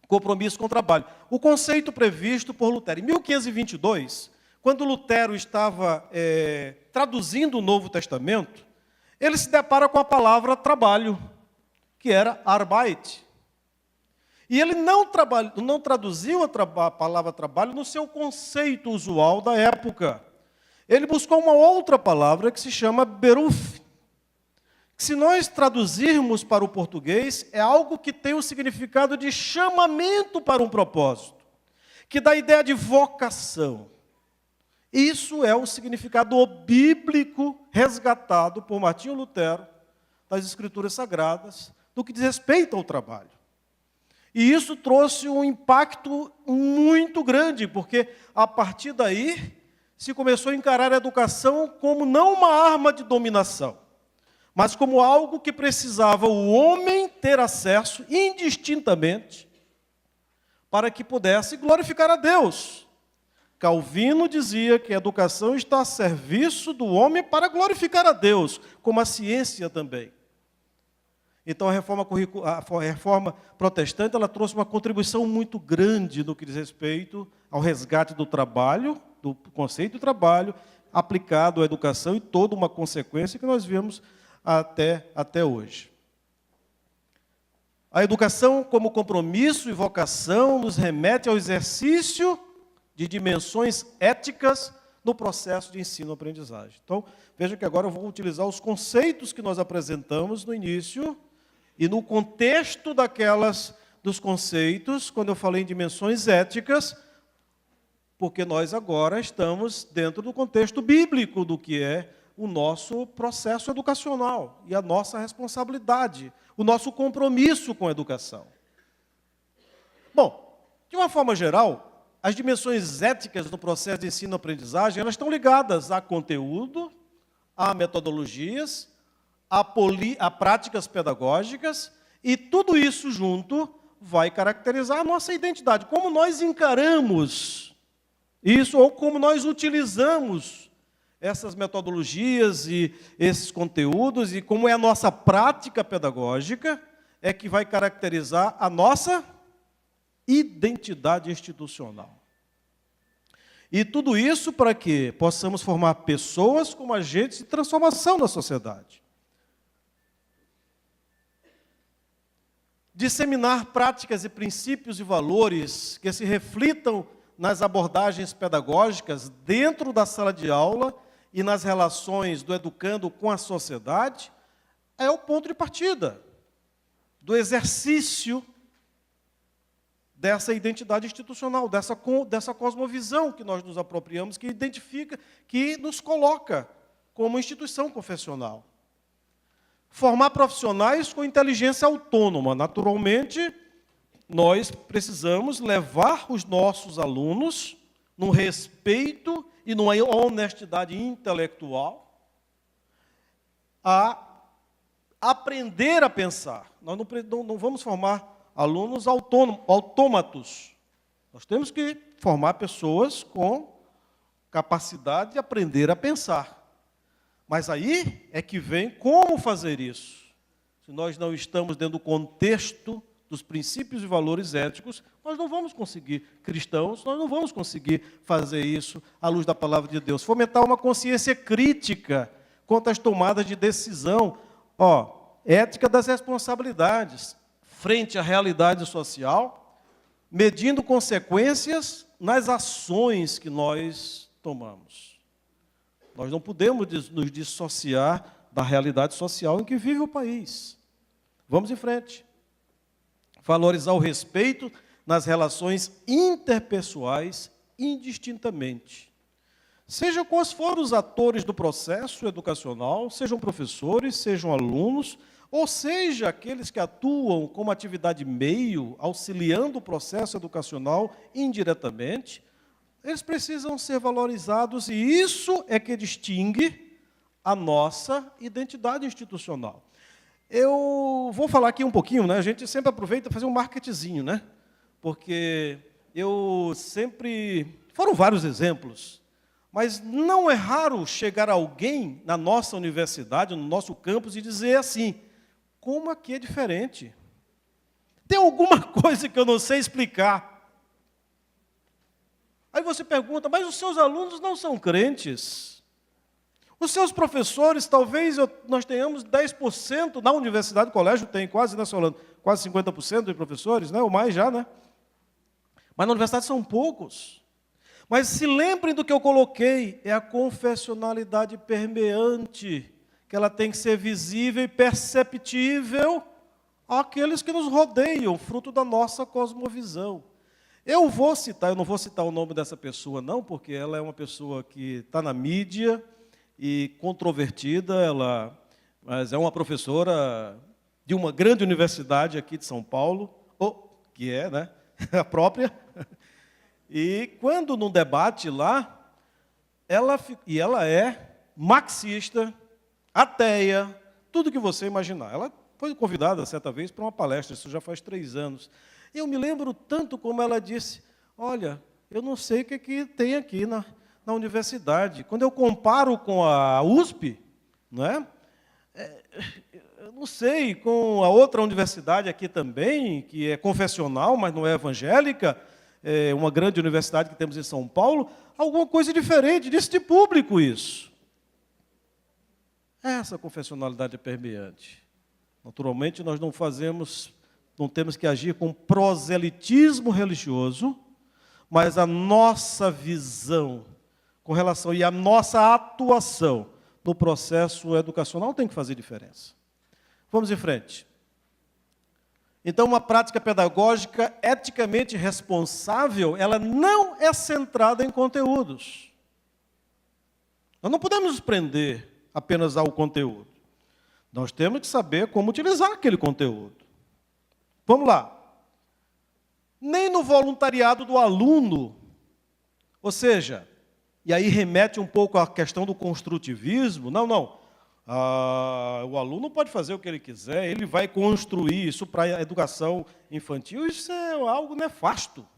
Compromisso com o trabalho. O conceito previsto por Lutero. Em 1522, quando Lutero estava traduzindo o Novo Testamento, ele se depara com a palavra trabalho, que era Arbeit. E ele não traduziu a palavra trabalho no seu conceito usual da época. Ele buscou uma outra palavra que se chama Beruf. Que, se nós traduzirmos para o português, é algo que tem o significado de chamamento para um propósito, que dá a ideia de vocação. Isso é o significado bíblico resgatado por Martinho Lutero das Escrituras Sagradas, no que diz respeito ao trabalho. E isso trouxe um impacto muito grande, porque a partir daí se começou a encarar a educação como não uma arma de dominação, mas como algo que precisava o homem ter acesso indistintamente para que pudesse glorificar a Deus. Calvino dizia que a educação está a serviço do homem para glorificar a Deus, como a ciência também. Então, a reforma protestante ela trouxe uma contribuição muito grande no que diz respeito ao resgate do trabalho, do conceito de trabalho, aplicado à educação e toda uma consequência que nós vemos até hoje. A educação como compromisso e vocação nos remete ao exercício de dimensões éticas no processo de ensino-aprendizagem. Então, veja que agora eu vou utilizar os conceitos que nós apresentamos no início e no contexto dos conceitos, quando eu falei em dimensões éticas, porque nós agora estamos dentro do contexto bíblico do que é o nosso processo educacional e a nossa responsabilidade, o nosso compromisso com a educação. Bom, de uma forma geral, as dimensões éticas do processo de ensino-aprendizagem, elas estão ligadas a conteúdo, a metodologias, a práticas pedagógicas, e tudo isso junto vai caracterizar a nossa identidade, como nós encaramos isso, ou como nós utilizamos essas metodologias e esses conteúdos, e como é a nossa prática pedagógica, é que vai caracterizar a nossa identidade institucional. E tudo isso para que possamos formar pessoas como agentes de transformação da sociedade. Disseminar práticas e princípios e valores que se reflitam nas abordagens pedagógicas dentro da sala de aula e nas relações do educando com a sociedade é o ponto de partida do exercício dessa identidade institucional, dessa cosmovisão que nós nos apropriamos, que identifica, que nos coloca como instituição confessional. Formar profissionais com inteligência autônoma. Naturalmente, nós precisamos levar os nossos alunos no respeito e numa honestidade intelectual a aprender a pensar. Nós não vamos formar alunos autômatos. Nós temos que formar pessoas com capacidade de aprender a pensar. Mas aí é que vem como fazer isso. Se nós não estamos dentro do contexto dos princípios e valores éticos, nós não vamos conseguir, cristãos, nós não vamos conseguir fazer isso à luz da palavra de Deus. Fomentar uma consciência crítica quanto às tomadas de decisão, ética das responsabilidades, frente à realidade social, medindo consequências nas ações que nós tomamos. Nós não podemos nos dissociar da realidade social em que vive o país. Vamos em frente. Valorizar o respeito nas relações interpessoais indistintamente. Seja quais forem os atores do processo educacional, sejam professores, sejam alunos, ou seja, aqueles que atuam como atividade meio, auxiliando o processo educacional indiretamente, eles precisam ser valorizados, e isso é que distingue a nossa identidade institucional. Eu vou falar aqui um pouquinho, né? A gente sempre aproveita para fazer um marketingzinho, né? Porque foram vários exemplos, mas não é raro chegar alguém na nossa universidade, no nosso campus, e dizer assim: como aqui é diferente? Tem alguma coisa que eu não sei explicar. Aí você pergunta, mas os seus alunos não são crentes? Os seus professores, talvez nós tenhamos 10%, na universidade, colégio tem quase, né, Solano? Quase 50% de professores, né, ou mais já, né? Mas na universidade são poucos. Mas se lembrem do que eu coloquei, é a confessionalidade permeante, que ela tem que ser visível e perceptível àqueles que nos rodeiam, fruto da nossa cosmovisão. Eu não vou citar o nome dessa pessoa não, porque ela é uma pessoa que está na mídia e controvertida, mas é uma professora de uma grande universidade aqui de São Paulo, que é, né, a própria. E quando num debate lá, ela é marxista, ateia, tudo que você imaginar. Ela foi convidada certa vez para uma palestra, isso já faz 3 anos. E eu me lembro tanto como ela disse, olha, eu não sei o que tem aqui na universidade. Quando eu comparo com a USP, não é? Eu não sei, com a outra universidade aqui também, que é confessional, mas não é evangélica, é uma grande universidade que temos em São Paulo, alguma coisa diferente, disse de público isso. Essa confessionalidade é permeante. Naturalmente, nós não temos que agir com proselitismo religioso, mas a nossa visão com relação e a nossa atuação no processo educacional tem que fazer diferença. Vamos em frente. Então, uma prática pedagógica eticamente responsável, ela não é centrada em conteúdos. Nós não podemos nos prender apenas ao conteúdo. Nós temos que saber como utilizar aquele conteúdo. Vamos lá. Nem no voluntariado do aluno, ou seja, e aí remete um pouco à questão do construtivismo, não. O aluno pode fazer o que ele quiser, ele vai construir isso para a educação infantil, isso é algo nefasto.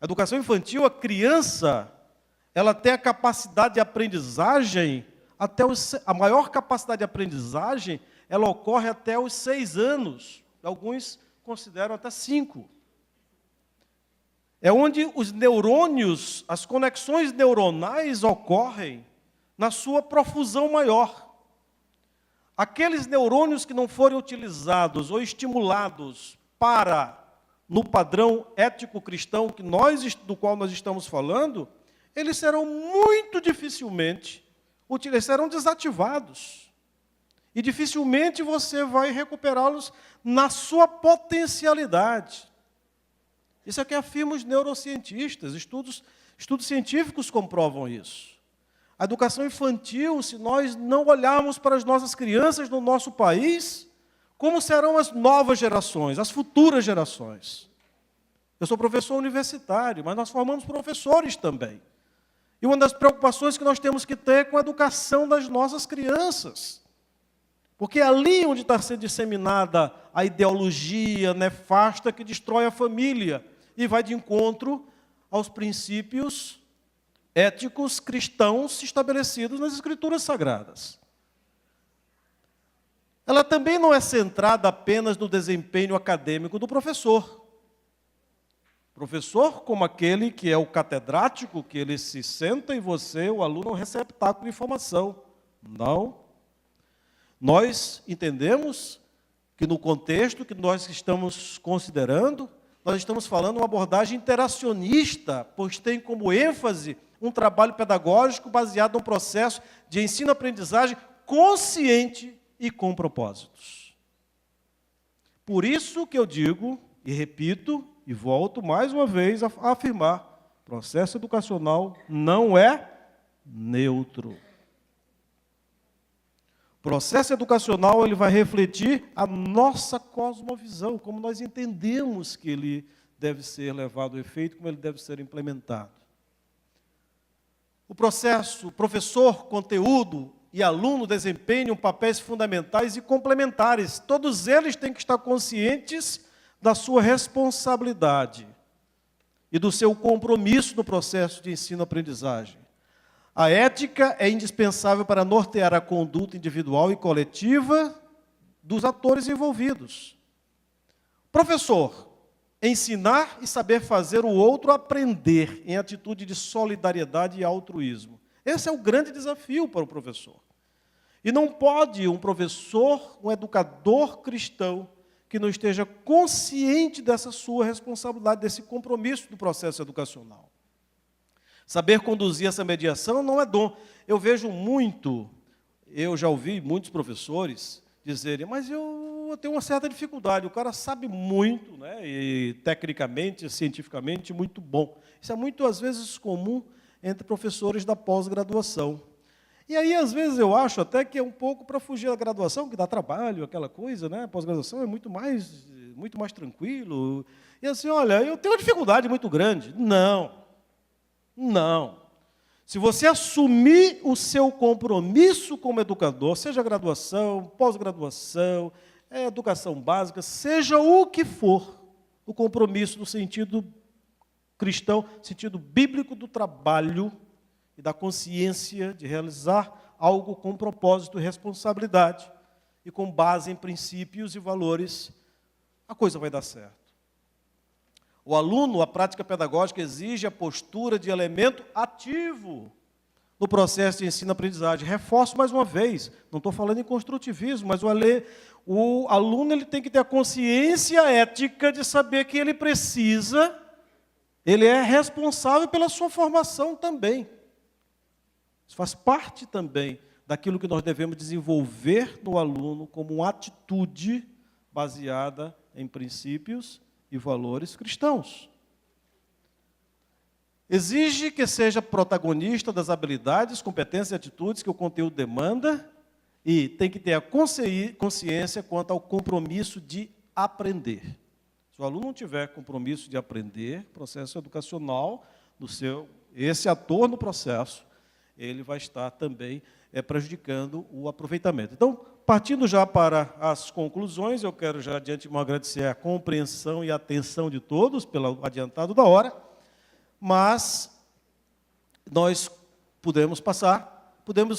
A educação infantil, a criança, ela tem a capacidade de aprendizagem, a maior capacidade de aprendizagem, ela ocorre até os 6 anos, alguns consideram até 5. É onde os neurônios, as conexões neuronais ocorrem na sua profusão maior. Aqueles neurônios que não forem utilizados ou estimulados no padrão ético-cristão do qual nós estamos falando, eles serão muito dificilmente serão desativados. E dificilmente você vai recuperá-los na sua potencialidade. Isso é o que afirmam os neurocientistas, estudos científicos comprovam isso. A educação infantil, se nós não olharmos para as nossas crianças no nosso país, como serão as novas gerações, as futuras gerações? Eu sou professor universitário, mas nós formamos professores também. E uma das preocupações que nós temos que ter é com a educação das nossas crianças. Porque é ali onde está sendo disseminada a ideologia nefasta que destrói a família e vai de encontro aos princípios éticos cristãos estabelecidos nas Escrituras Sagradas. Ela também não é centrada apenas no desempenho acadêmico do professor. Professor como aquele que é o catedrático, que ele se senta e você, o aluno, é um receptáculo de informação. Não. Nós entendemos que no contexto que nós estamos considerando, nós estamos falando uma abordagem interacionista, pois tem como ênfase um trabalho pedagógico baseado num processo de ensino-aprendizagem consciente e com propósitos. Por isso que eu digo, e repito, e volto mais uma vez a afirmar, processo educacional não é neutro. O processo educacional ele vai refletir a nossa cosmovisão, como nós entendemos que ele deve ser levado a efeito, como ele deve ser implementado. O processo, professor, conteúdo e aluno desempenham papéis fundamentais e complementares. Todos eles têm que estar conscientes da sua responsabilidade e do seu compromisso no processo de ensino-aprendizagem. A ética é indispensável para nortear a conduta individual e coletiva dos atores envolvidos. Professor, ensinar e saber fazer o outro aprender em atitude de solidariedade e altruísmo. Esse é o grande desafio para o professor. E não pode um professor, um educador cristão, que não esteja consciente dessa sua responsabilidade, desse compromisso do processo educacional. Saber conduzir essa mediação não é dom. Eu já ouvi muitos professores dizerem, mas eu tenho uma certa dificuldade, o cara sabe muito, né, e tecnicamente, cientificamente, muito bom. Isso é muito, às vezes, comum entre professores da pós-graduação. E aí, às vezes, eu acho até que é um pouco para fugir da graduação, que dá trabalho, aquela coisa, né? Pós-graduação é muito mais tranquilo. E assim, olha, eu tenho uma dificuldade muito grande. Não. Se você assumir o seu compromisso como educador, seja graduação, pós-graduação, educação básica, seja o que for, o compromisso no sentido cristão, sentido bíblico do trabalho e da consciência de realizar algo com propósito e responsabilidade, e com base em princípios e valores, a coisa vai dar certo. O aluno, a prática pedagógica exige a postura de elemento ativo no processo de ensino-aprendizagem. Reforço mais uma vez, não estou falando em construtivismo, mas o aluno ele tem que ter a consciência ética de saber que ele é responsável pela sua formação também. Isso faz parte também daquilo que nós devemos desenvolver no aluno como uma atitude baseada em princípios e valores cristãos. Exige que seja protagonista das habilidades, competências e atitudes que o conteúdo demanda e tem que ter a consciência quanto ao compromisso de aprender. Se o aluno não tiver compromisso de aprender, processo educacional, esse ator no processo, ele vai estar também prejudicando o aproveitamento. Então, partindo já para as conclusões, eu quero já de antemão agradecer a compreensão e a atenção de todos pelo adiantado da hora, mas nós podemos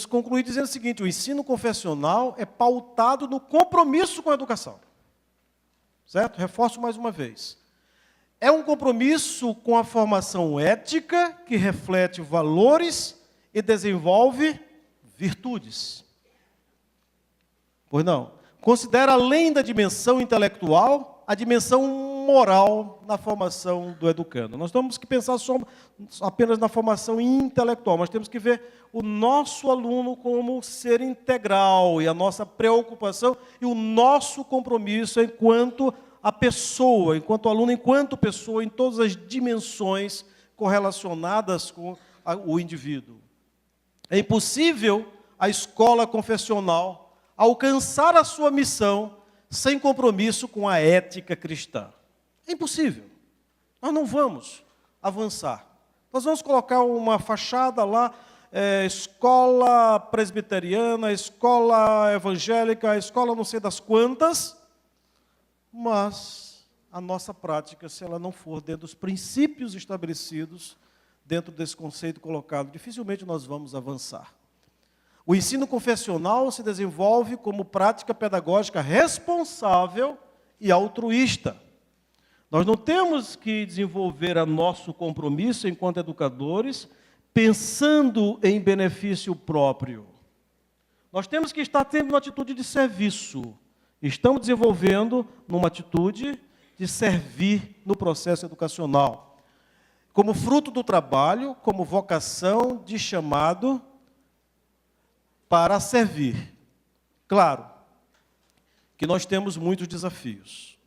concluir dizendo o seguinte: o ensino confessional é pautado no compromisso com a educação. Certo? Reforço mais uma vez. É um compromisso com a formação ética que reflete valores e desenvolve virtudes. Pois não. Considera, além da dimensão intelectual, a dimensão moral na formação do educando. Nós temos que pensar apenas na formação intelectual, mas temos que ver o nosso aluno como ser integral e a nossa preocupação e o nosso compromisso enquanto a pessoa, enquanto aluno, enquanto pessoa, em todas as dimensões correlacionadas com o indivíduo. É impossível a escola confessional alcançar a sua missão sem compromisso com a ética cristã. É impossível. Nós não vamos avançar. Nós vamos colocar uma fachada lá, escola presbiteriana, escola evangélica, escola não sei das quantas, mas a nossa prática, se ela não for dentro dos princípios estabelecidos, dentro desse conceito colocado, dificilmente nós vamos avançar. O ensino confessional se desenvolve como prática pedagógica responsável e altruísta. Nós não temos que desenvolver nosso compromisso enquanto educadores pensando em benefício próprio. Nós temos que estar tendo uma atitude de serviço. Estamos desenvolvendo numa atitude de servir no processo educacional. Como fruto do trabalho, como vocação de chamado para servir. Claro que nós temos muitos desafios.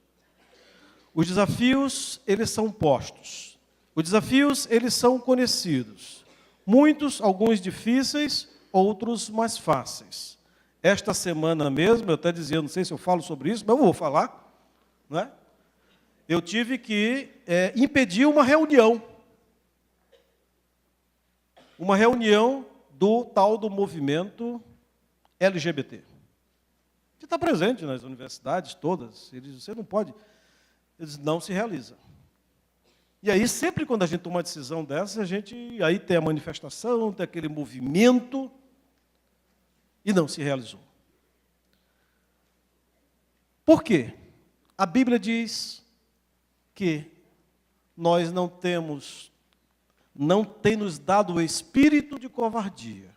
Os desafios, eles são postos. Os desafios, eles são conhecidos. Muitos, alguns difíceis, outros mais fáceis. Esta semana mesmo, eu até dizia, não sei se eu falo sobre isso, mas eu vou falar, não é? Eu tive que impedir uma reunião do tal do movimento LGBT. Que está presente nas universidades todas. Você não pode, eles não se realiza. E aí, sempre quando a gente toma uma decisão dessa, aí tem a manifestação, tem aquele movimento, e não se realizou. Por quê? A Bíblia diz que nós não tem nos dado o espírito de covardia,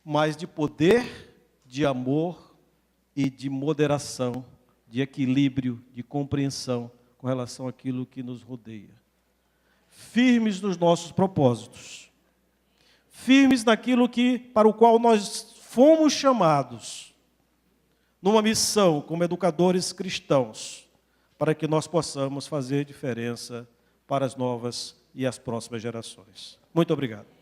mas de poder, de amor e de moderação, de equilíbrio, de compreensão com relação àquilo que nos rodeia. Firmes nos nossos propósitos, firmes naquilo para o qual nós fomos chamados, numa missão como educadores cristãos, para que nós possamos fazer diferença para as novas e as próximas gerações. Muito obrigado.